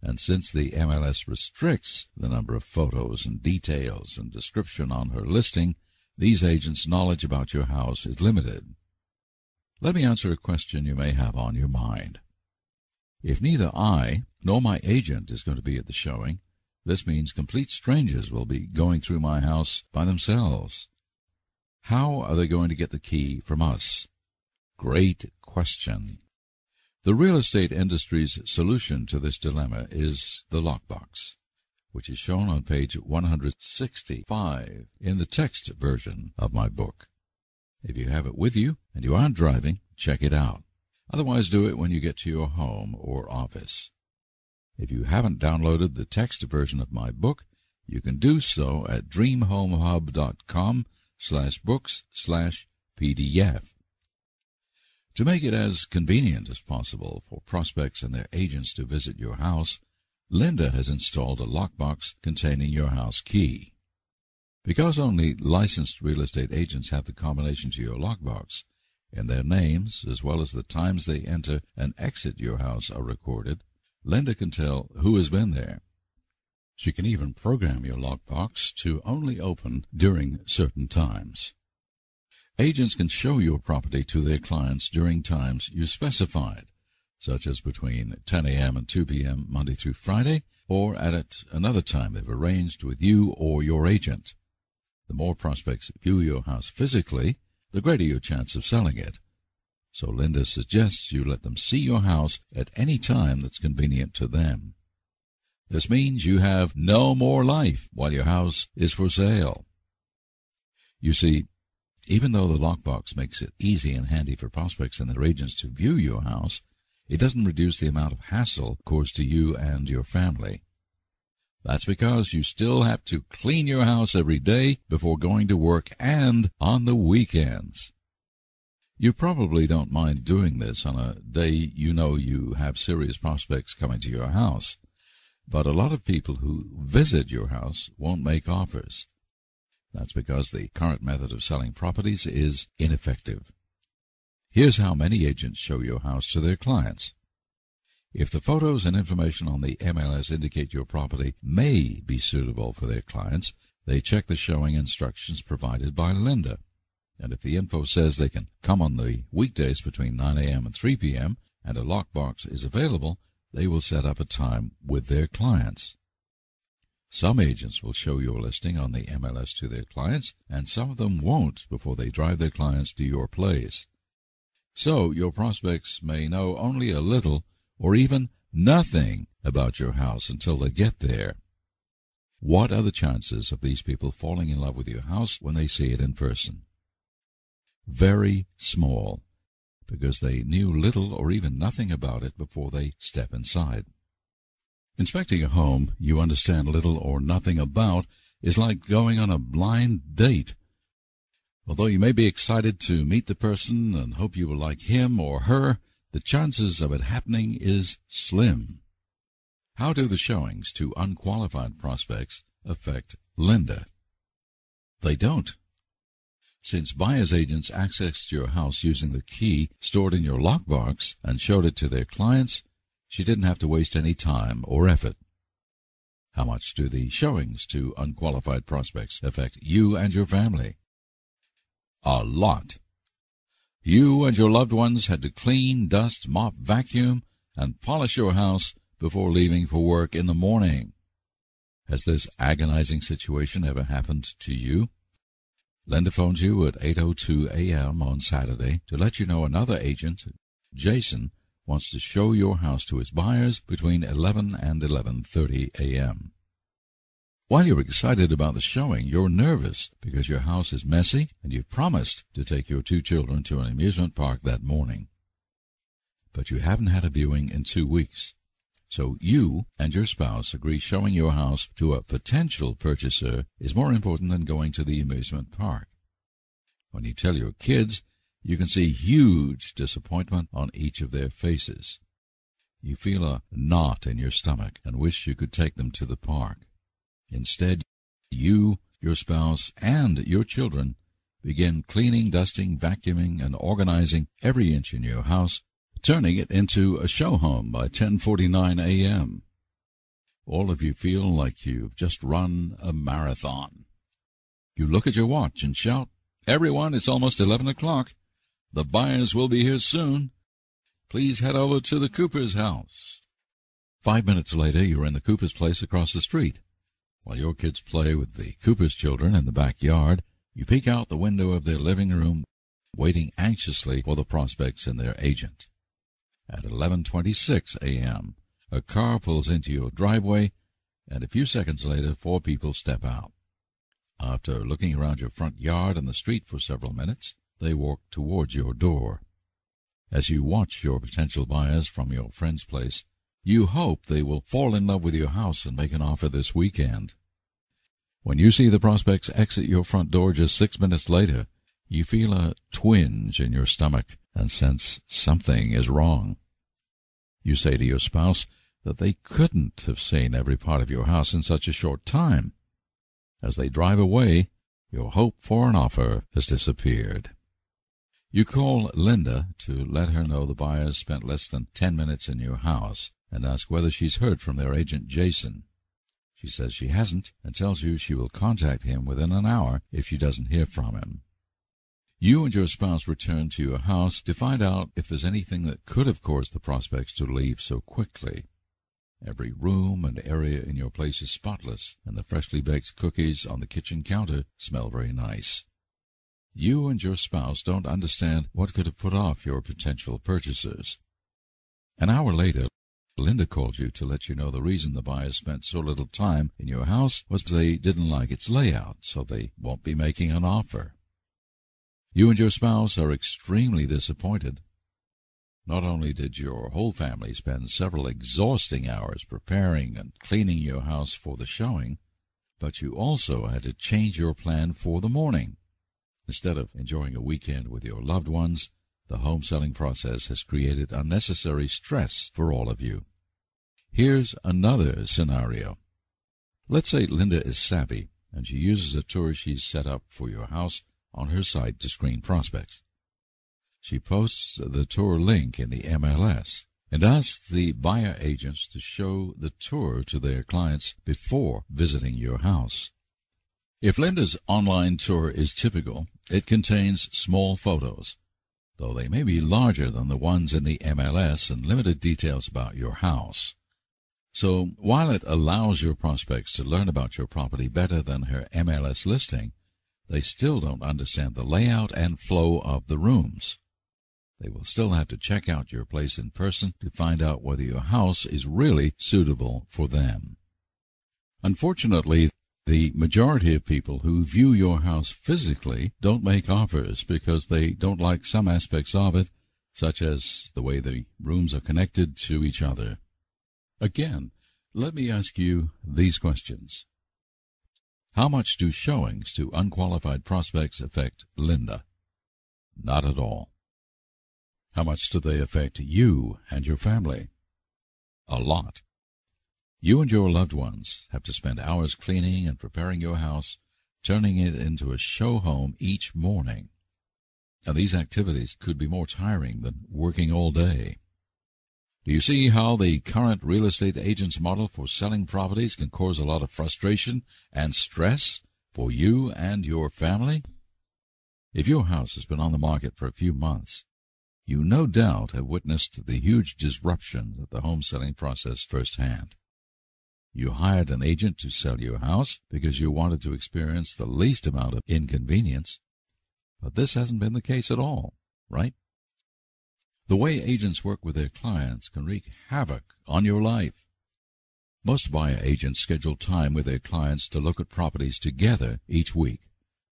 And since the MLS restricts the number of photos and details and description on her listing, these agents' knowledge about your house is limited. Let me answer a question you may have on your mind. If neither I nor my agent is going to be at the showing, this means complete strangers will be going through my house by themselves. How are they going to get the key from us? Great question. The real estate industry's solution to this dilemma is the lockbox, which is shown on page 165 in the text version of my book. If you have it with you and you aren't driving, check it out. Otherwise, do it when you get to your home or office. If you haven't downloaded the text version of my book, you can do so at dreamhomehub.com/books/PDF. To make it as convenient as possible for prospects and their agents to visit your house, Linda has installed a lockbox containing your house key. Because only licensed real estate agents have the combination to your lockbox, and their names, as well as the times they enter and exit your house, are recorded, Linda can tell who has been there. She can even program your lockbox to only open during certain times. Agents can show your property to their clients during times you specified, such as between 10 a.m. and 2 p.m. Monday through Friday, or at another time they've arranged with you or your agent. The more prospects view your house physically, the greater your chance of selling it. So Linda suggests you let them see your house at any time that's convenient to them. This means you have no more life while your house is for sale. You see, even though the lockbox makes it easy and handy for prospects and their agents to view your house, it doesn't reduce the amount of hassle caused to you and your family. That's because you still have to clean your house every day before going to work and on the weekends. You probably don't mind doing this on a day you know you have serious prospects coming to your house, but a lot of people who visit your house won't make offers. That's because the current method of selling properties is ineffective. Here's how many agents show your house to their clients. If the photos and information on the MLS indicate your property may be suitable for their clients, they check the showing instructions provided by Linda. And if the info says they can come on the weekdays between 9 a.m. and 3 p.m. and a lockbox is available, they will set up a time with their clients. Some agents will show your listing on the MLS to their clients, and some of them won't before they drive their clients to your place. So your prospects may know only a little or even nothing about your house until they get there. What are the chances of these people falling in love with your house when they see it in person? Very small, because they knew little or even nothing about it before they step inside. Inspecting a home you understand little or nothing about is like going on a blind date. Although you may be excited to meet the person and hope you will like him or her, the chances of it happening is slim. How do the showings to unqualified prospects affect Linda? They don't. Since buyer's agents accessed your house using the key stored in your lockbox and showed it to their clients, she didn't have to waste any time or effort. How much do the showings to unqualified prospects affect you and your family? A lot. You and your loved ones had to clean, dust, mop, vacuum, and polish your house before leaving for work in the morning. Has this agonizing situation ever happened to you? Linda phones you at 8:02 a.m. on Saturday to let you know another agent, Jason, wants to show your house to his buyers between 11 and 11:30 a.m. While you're excited about the showing, you're nervous because your house is messy and you've promised to take your 2 children to an amusement park that morning. But you haven't had a viewing in 2 weeks. So you and your spouse agree showing your house to a potential purchaser is more important than going to the amusement park. When you tell your kids, you can see huge disappointment on each of their faces. You feel a knot in your stomach and wish you could take them to the park. Instead, you, your spouse, and your children begin cleaning, dusting, vacuuming, and organizing every inch in your house, turning it into a show home by 10:49 a.m. All of you feel like you've just run a marathon. You look at your watch and shout, "Everyone, it's almost 11 o'clock. The buyers will be here soon. Please head over to the Cooper's house." 5 minutes later, you're in the Cooper's place across the street. While your kids play with the Cooper's children in the backyard, you peek out the window of their living room, waiting anxiously for the prospects and their agent. At 11:26 a.m., a car pulls into your driveway, and a few seconds later 4 people step out. After looking around your front yard and the street for several minutes, they walk towards your door. As you watch your potential buyers from your friend's place, you hope they will fall in love with your house and make an offer this weekend. When you see the prospects exit your front door just 6 minutes later, you feel a twinge in your stomach and sense something is wrong. You say to your spouse that they couldn't have seen every part of your house in such a short time. As they drive away, your hope for an offer has disappeared. You call Linda to let her know the buyers spent less than 10 minutes in your house and ask whether she's heard from their agent Jason. She says she hasn't and tells you she will contact him within an hour if she doesn't hear from him. You and your spouse return to your house to find out if there's anything that could have caused the prospects to leave so quickly. Every room and area in your place is spotless, and the freshly baked cookies on the kitchen counter smell very nice. You and your spouse don't understand what could have put off your potential purchasers. An hour later, Linda called you to let you know the reason the buyers spent so little time in your house was they didn't like its layout, so they won't be making an offer. You and your spouse are extremely disappointed. Not only did your whole family spend several exhausting hours preparing and cleaning your house for the showing, but you also had to change your plan for the morning. Instead of enjoying a weekend with your loved ones, the home selling process has created unnecessary stress for all of you. Here's another scenario. Let's say Linda is savvy, and she uses a tour she's set up for your house on her site to screen prospects. She posts the tour link in the MLS and asks the buyer agents to show the tour to their clients before visiting your house. If Linda's online tour is typical, it contains small photos, though they may be larger than the ones in the MLS and limited details about your house. So while it allows your prospects to learn about your property better than her MLS listing, they still don't understand the layout and flow of the rooms. They will still have to check out your place in person to find out whether your house is really suitable for them. Unfortunately, the majority of people who view your house physically don't make offers because they don't like some aspects of it, such as the way the rooms are connected to each other. Again, let me ask you these questions. How much do showings to unqualified prospects affect Linda? Not at all. How much do they affect you and your family? A lot. You and your loved ones have to spend hours cleaning and preparing your house, turning it into a show home each morning. And these activities could be more tiring than working all day. Do you see how the current real estate agent's model for selling properties can cause a lot of frustration and stress for you and your family? If your house has been on the market for a few months, you no doubt have witnessed the huge disruption of the home selling process firsthand. You hired an agent to sell your house because you wanted to experience the least amount of inconvenience, but this hasn't been the case at all, right? The way agents work with their clients can wreak havoc on your life. Most buyer agents schedule time with their clients to look at properties together each week,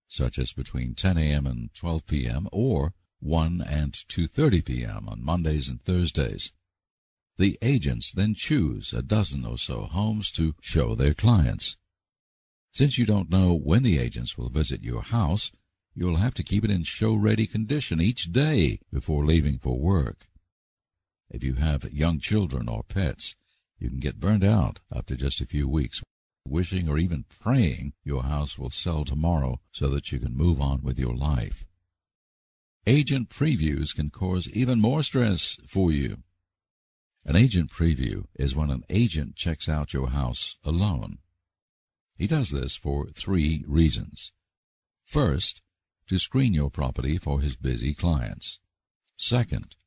such as between 10 a.m. and 12 p.m. or 1 and 2:30 p.m. on Mondays and Thursdays. The agents then choose a dozen or so homes to show their clients. Since you don't know when the agents will visit your house, you'll have to keep it in show-ready condition each day before leaving for work. If you have young children or pets, you can get burned out after just a few weeks, wishing or even praying your house will sell tomorrow so that you can move on with your life. Agent previews can cause even more stress for you. An agent preview is when an agent checks out your house alone. He does this for 3 reasons. First, to screen your property for his busy clients. Second,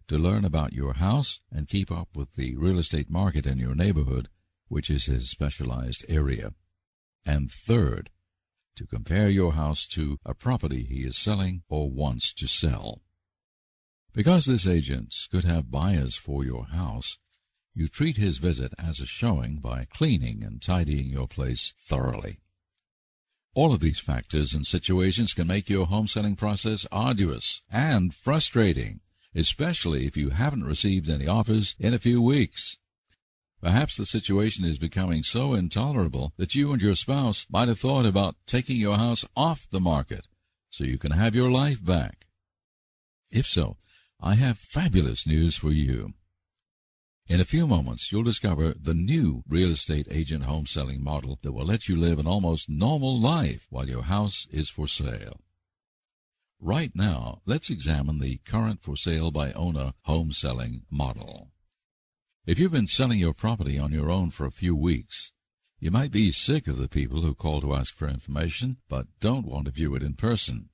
to learn about your house and keep up with the real estate market in your neighborhood, which is his specialized area. And third, to compare your house to a property he is selling or wants to sell. Because this agent could have buyers for your house, you treat his visit as a showing by cleaning and tidying your place thoroughly. All of these factors and situations can make your home selling process arduous and frustrating, especially if you haven't received any offers in a few weeks. Perhaps the situation is becoming so intolerable that you and your spouse might have thought about taking your house off the market so you can have your life back. If so, I have fabulous news for you. In a few moments, you'll discover the new real estate agent home selling model that will let you live an almost normal life while your house is for sale. Right now, let's examine the current for sale by owner home selling model. If you've been selling your property on your own for a few weeks, you might be sick of the people who call to ask for information but don't want to view it in person.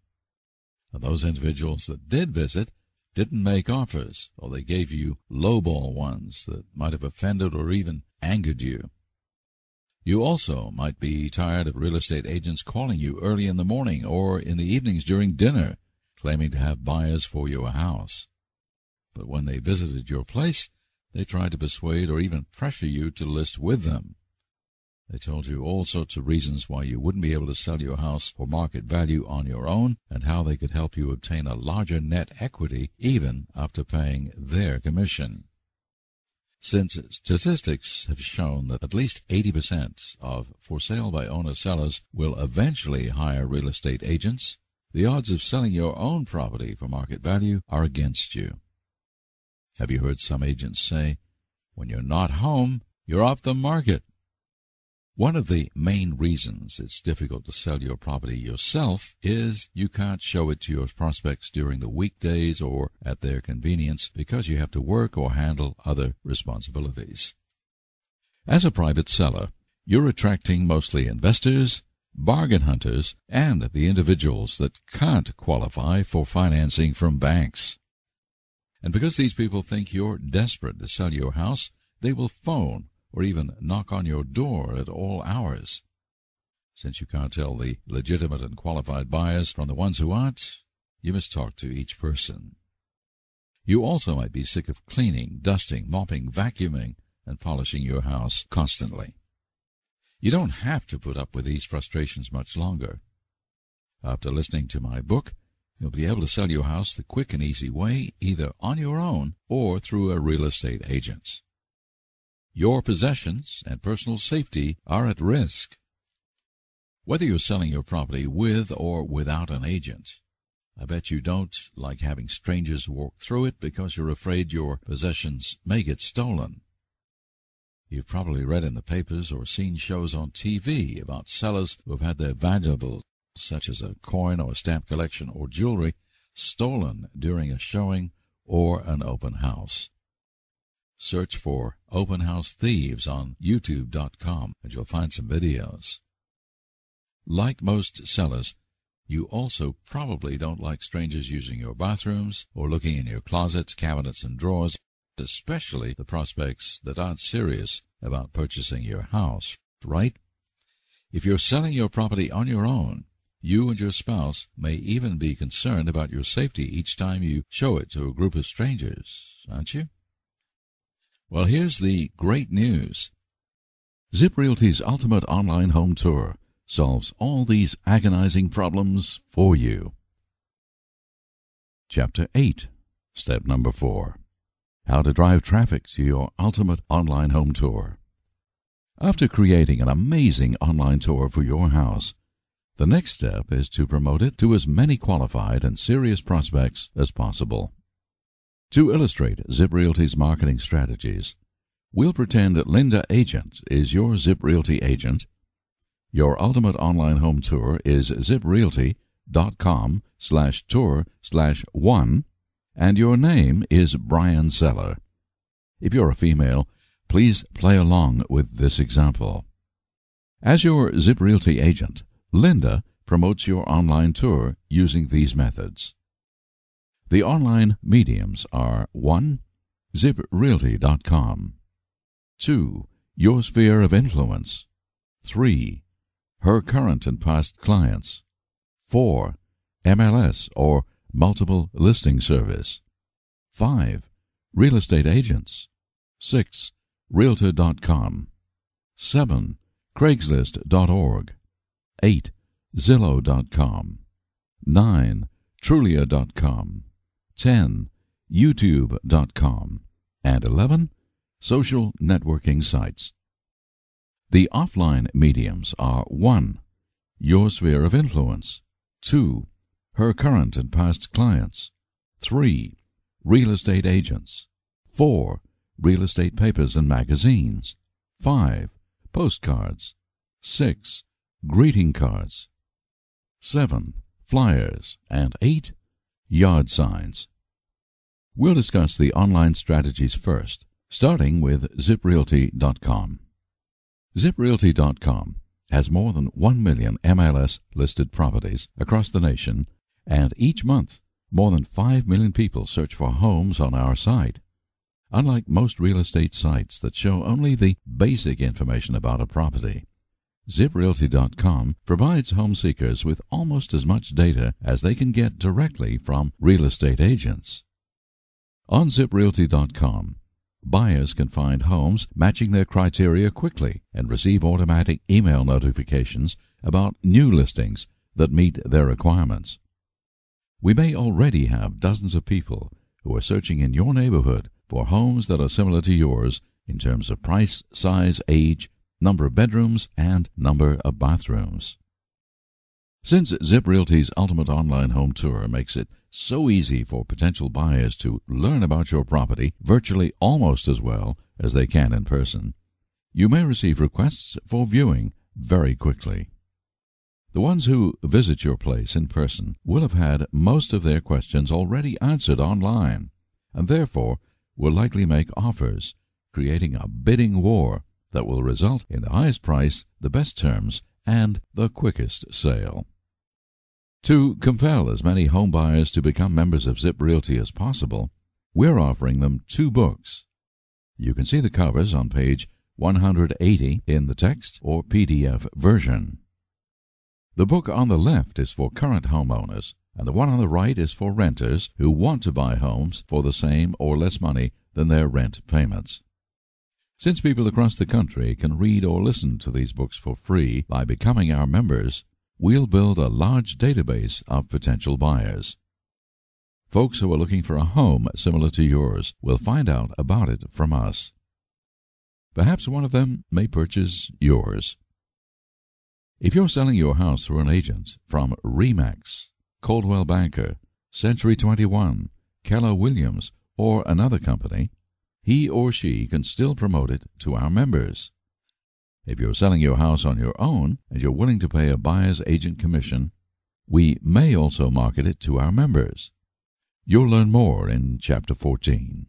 And those individuals that did visit didn't make offers, or they gave you lowball ones that might have offended or even angered you. You also might be tired of real estate agents calling you early in the morning or in the evenings during dinner, claiming to have buyers for your house. But when they visited your place, they tried to persuade or even pressure you to list with them. They told you all sorts of reasons why you wouldn't be able to sell your house for market value on your own and how they could help you obtain a larger net equity even after paying their commission. Since statistics have shown that at least 80% of for sale by owner sellers will eventually hire real estate agents, the odds of selling your own property for market value are against you. Have you heard some agents say, when you're not home, you're off the market? One of the main reasons it's difficult to sell your property yourself is you can't show it to your prospects during the weekdays or at their convenience because you have to work or handle other responsibilities. As a private seller, you're attracting mostly investors, bargain hunters, and the individuals that can't qualify for financing from banks. And because these people think you're desperate to sell your house, they will phone or even knock on your door at all hours. Since you can't tell the legitimate and qualified buyers from the ones who aren't, you must talk to each person. You also might be sick of cleaning, dusting, mopping, vacuuming, and polishing your house constantly. You don't have to put up with these frustrations much longer. After listening to my book, you'll be able to sell your house the quick and easy way, either on your own or through a real estate agent. Your possessions and personal safety are at risk. Whether you're selling your property with or without an agent, I bet you don't like having strangers walk through it because you're afraid your possessions may get stolen. You've probably read in the papers or seen shows on TV about sellers who have had their valuables, such as a coin or a stamp collection or jewelry, stolen during a showing or an open house. Search for Open House Thieves on YouTube.com and you'll find some videos. Like most sellers, you also probably don't like strangers using your bathrooms or looking in your closets, cabinets, and drawers, especially the prospects that aren't serious about purchasing your house, right? If you're selling your property on your own, you and your spouse may even be concerned about your safety each time you show it to a group of strangers, aren't you? Well, here's the great news. Zip Realty's Ultimate Online Home Tour solves all these agonizing problems for you. Chapter 8, Step Number 4. How to drive traffic to your Ultimate Online Home Tour. After creating an amazing online tour for your house, the next step is to promote it to as many qualified and serious prospects as possible. To illustrate Zip Realty's marketing strategies, we'll pretend that Linda Agent is your Zip Realty agent. Your Ultimate Online Home Tour is ziprealty.com/tour/1, and your name is Brian Seller. If you're a female, please play along with this example. As your Zip Realty agent, Linda promotes your online tour using these methods. The online mediums are 1. ziprealty.com, 2. Your sphere of influence, 3. her current and past clients, 4. MLS or multiple listing service, 5. real estate agents, 6. realtor.com, 7. craigslist.org, 8. zillow.com, 9. trulia.com, 10. youtube.com, and 11. social networking sites. The offline mediums are 1. your sphere of influence, 2. her current and past clients, 3. real estate agents, 4. real estate papers and magazines, 5. postcards, 6. greeting cards, 7. flyers, and 8. yard signs. We'll discuss the online strategies first, starting with ziprealty.com. ziprealty.com has more than 1 million MLS-listed properties across the nation, and each month, more than 5 million people search for homes on our site. Unlike most real estate sites that show only the basic information about a property, ziprealty.com provides home seekers with almost as much data as they can get directly from real estate agents. On ziprealty.com, buyers can find homes matching their criteria quickly and receive automatic email notifications about new listings that meet their requirements. We may already have dozens of people who are searching in your neighborhood for homes that are similar to yours in terms of price, size, age, number of bedrooms, and number of bathrooms. Since Zip Realty's Ultimate Online Home Tour makes it so easy for potential buyers to learn about your property virtually almost as well as they can in person, you may receive requests for viewing very quickly. The ones who visit your place in person will have had most of their questions already answered online, and therefore will likely make offers, creating a bidding war that will result in the highest price, the best terms, and the quickest sale. To compel as many home buyers to become members of Zip Realty as possible, we're offering them 2 books. You can see the covers on page 180 in the text or PDF version. The book on the left is for current homeowners, and the one on the right is for renters who want to buy homes for the same or less money than their rent payments. Since people across the country can read or listen to these books for free by becoming our members, we'll build a large database of potential buyers. Folks who are looking for a home similar to yours will find out about it from us. Perhaps one of them may purchase yours. If you're selling your house through an agent from RE/MAX, Coldwell Banker, Century 21, Keller Williams, or another company, he or she can still promote it to our members. If you're selling your house on your own and you're willing to pay a buyer's agent commission, we may also market it to our members. You'll learn more in Chapter 14.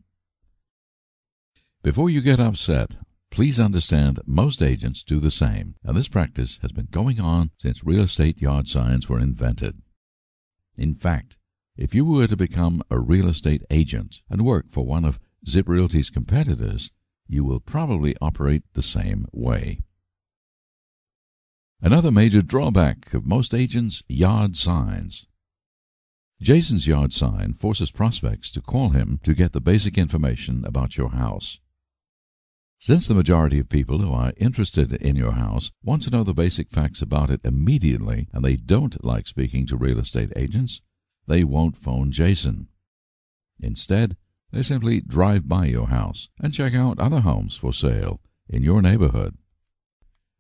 Before you get upset, please understand most agents do the same, and this practice has been going on since real estate yard signs were invented. In fact, if you were to become a real estate agent and work for one of Zip Realty's competitors, you will probably operate the same way. Another major drawback of most agents' yard signs. Jason's yard sign forces prospects to call him to get the basic information about your house. Since the majority of people who are interested in your house want to know the basic facts about it immediately, and they don't like speaking to real estate agents, they won't phone Jason. Instead, they simply drive by your house and check out other homes for sale in your neighborhood.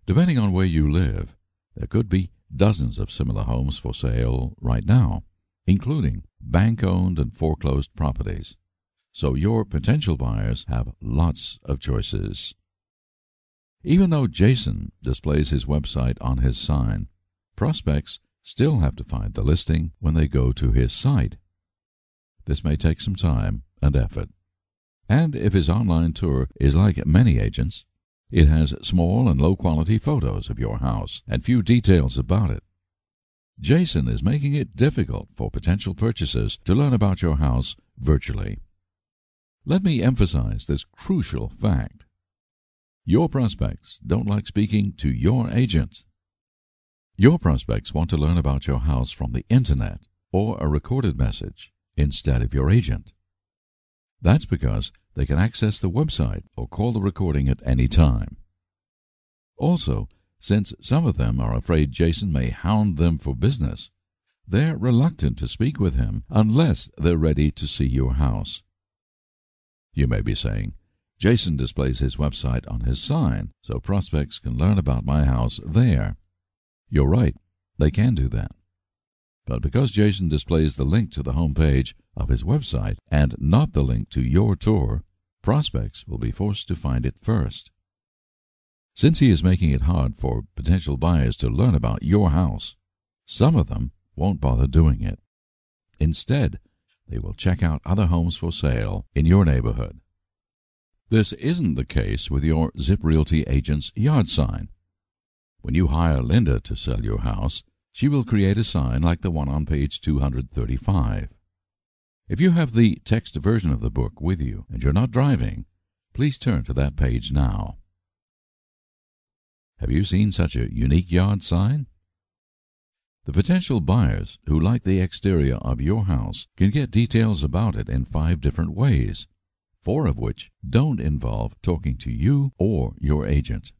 Depending on where you live, there could be dozens of similar homes for sale right now, including bank-owned and foreclosed properties. So your potential buyers have lots of choices. Even though Jason displays his website on his sign, prospects still have to find the listing when they go to his site. This may take some time and effort. And if his online tour is like many agents, it has small and low-quality photos of your house and few details about it. Jason is making it difficult for potential purchasers to learn about your house virtually. Let me emphasize this crucial fact. Your prospects don't like speaking to your agent. Your prospects want to learn about your house from the Internet or a recorded message instead of your agent. That's because they can access the website or call the recording at any time. Also, since some of them are afraid Jason may hound them for business, they're reluctant to speak with him unless they're ready to see your house. You may be saying, Jason displays his website on his sign, so prospects can learn about my house there. You're right, they can do that. But because Jason displays the link to the home page of his website and not the link to your tour, prospects will be forced to find it first. Since he is making it hard for potential buyers to learn about your house, some of them won't bother doing it. Instead, they will check out other homes for sale in your neighborhood. This isn't the case with your Zip Realty agent's yard sign. When you hire Linda to sell your house, she will create a sign like the one on page 235. If you have the text version of the book with you and you're not driving, please turn to that page now. Have you seen such a unique yard sign? The potential buyers who like the exterior of your house can get details about it in 5 different ways, 4 of which don't involve talking to you or your agent.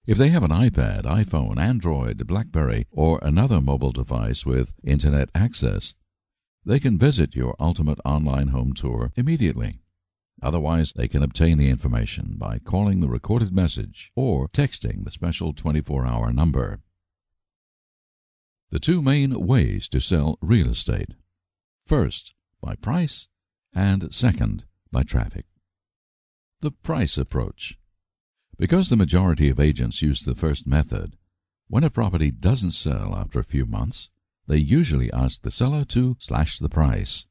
If they have an iPad, iPhone, Android, BlackBerry, or another mobile device with Internet access, they can visit your ultimate online home tour immediately. Otherwise, they can obtain the information by calling the recorded message or texting the special 24-hour number. The 2 main ways to sell real estate. First, by price, and second, by traffic. The price approach. Because the majority of agents use the first method, when a property doesn't sell after a few months, they usually ask the seller to slash the price.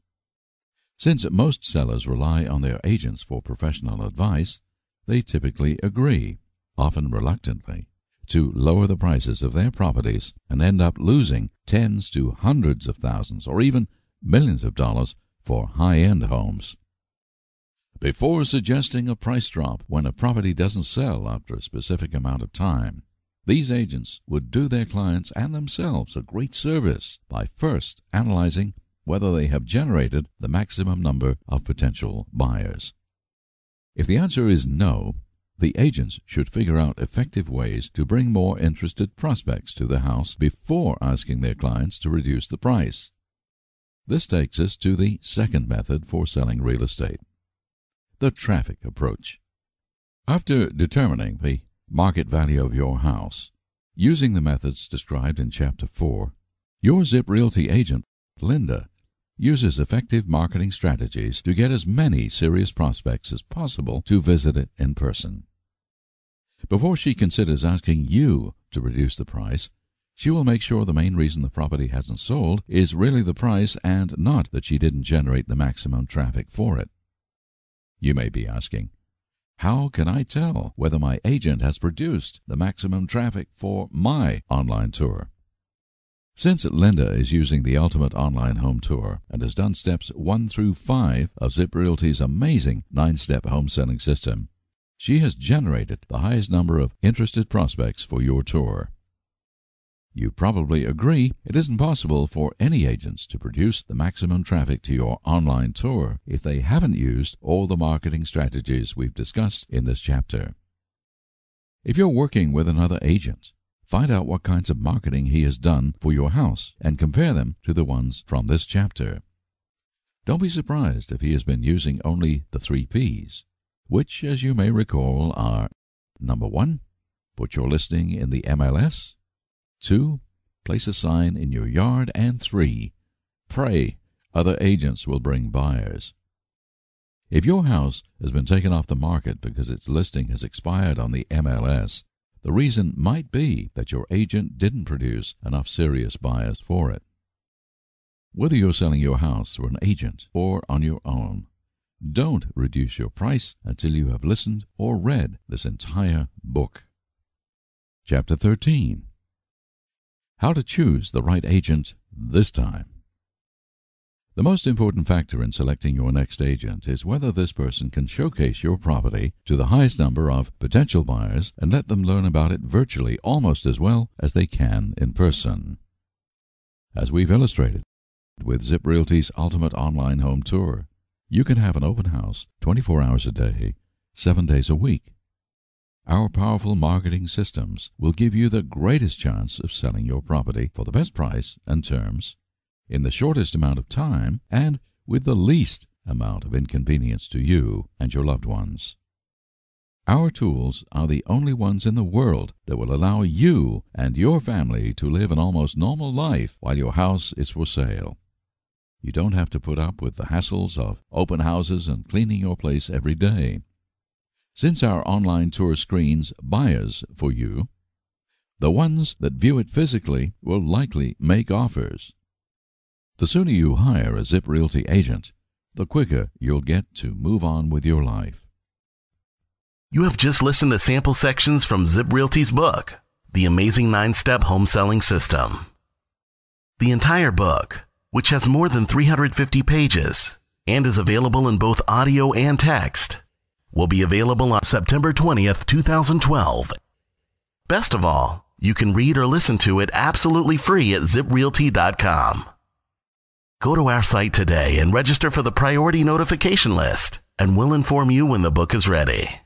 Since most sellers rely on their agents for professional advice, they typically agree, often reluctantly, to lower the prices of their properties and end up losing tens to hundreds of thousands or even millions of dollars for high-end homes. Before suggesting a price drop when a property doesn't sell after a specific amount of time, these agents would do their clients and themselves a great service by first analyzing whether they have generated the maximum number of potential buyers. If the answer is no, the agents should figure out effective ways to bring more interested prospects to the house before asking their clients to reduce the price. This takes us to the second method for selling real estate, the traffic approach. After determining the market value of your house, Using the methods described in Chapter 4, your Zip Realty agent, Linda, uses effective marketing strategies to get as many serious prospects as possible to visit it in person. Before she considers asking you to reduce the price, she will make sure the main reason the property hasn't sold is really the price and not that she didn't generate the maximum traffic for it. You may be asking, how can I tell whether my agent has produced the maximum traffic for my online tour? Since Linda is using the Ultimate Online Home Tour and has done steps 1 through 5 of Zip Realty's amazing 9-step home selling system, she has generated the highest number of interested prospects for your tour. You probably agree it isn't possible for any agents to produce the maximum traffic to your online tour if they haven't used all the marketing strategies we've discussed in this chapter. If you're working with another agent, find out what kinds of marketing he has done for your house and compare them to the ones from this chapter. Don't be surprised if he has been using only the 3 Ps, which, as you may recall, are: number 1, put your listing in the MLS; 2, place a sign in your yard; and 3, pray other agents will bring buyers. If your house has been taken off the market because its listing has expired on the MLS, the reason might be that your agent didn't produce enough serious buyers for it. Whether you're selling your house through an agent or on your own, don't reduce your price until you have listened or read this entire book. Chapter 13. How to choose the right agent this time. The most important factor in selecting your next agent is whether this person can showcase your property to the highest number of potential buyers and let them learn about it virtually almost as well as they can in person. As we've illustrated with Zip Realty's Ultimate Online Home Tour, you can have an open house 24 hours a day, 7 days a week. Our powerful marketing systems will give you the greatest chance of selling your property for the best price and terms, in the shortest amount of time, and with the least amount of inconvenience to you and your loved ones. Our tools are the only ones in the world that will allow you and your family to live an almost normal life while your house is for sale. You don't have to put up with the hassles of open houses and cleaning your place every day. Since our online tour screens buyers for you, the ones that view it physically will likely make offers. The sooner you hire a Zip Realty agent, the quicker you'll get to move on with your life. You have just listened to sample sections from Zip Realty's book, The Amazing 9-Step Home Selling System. The entire book, which has more than 350 pages and is available in both audio and text, will be available on September 20th, 2012. Best of all, you can read or listen to it absolutely free at ZipRealty.com. Go to our site today and register for the priority notification list, and we'll inform you when the book is ready.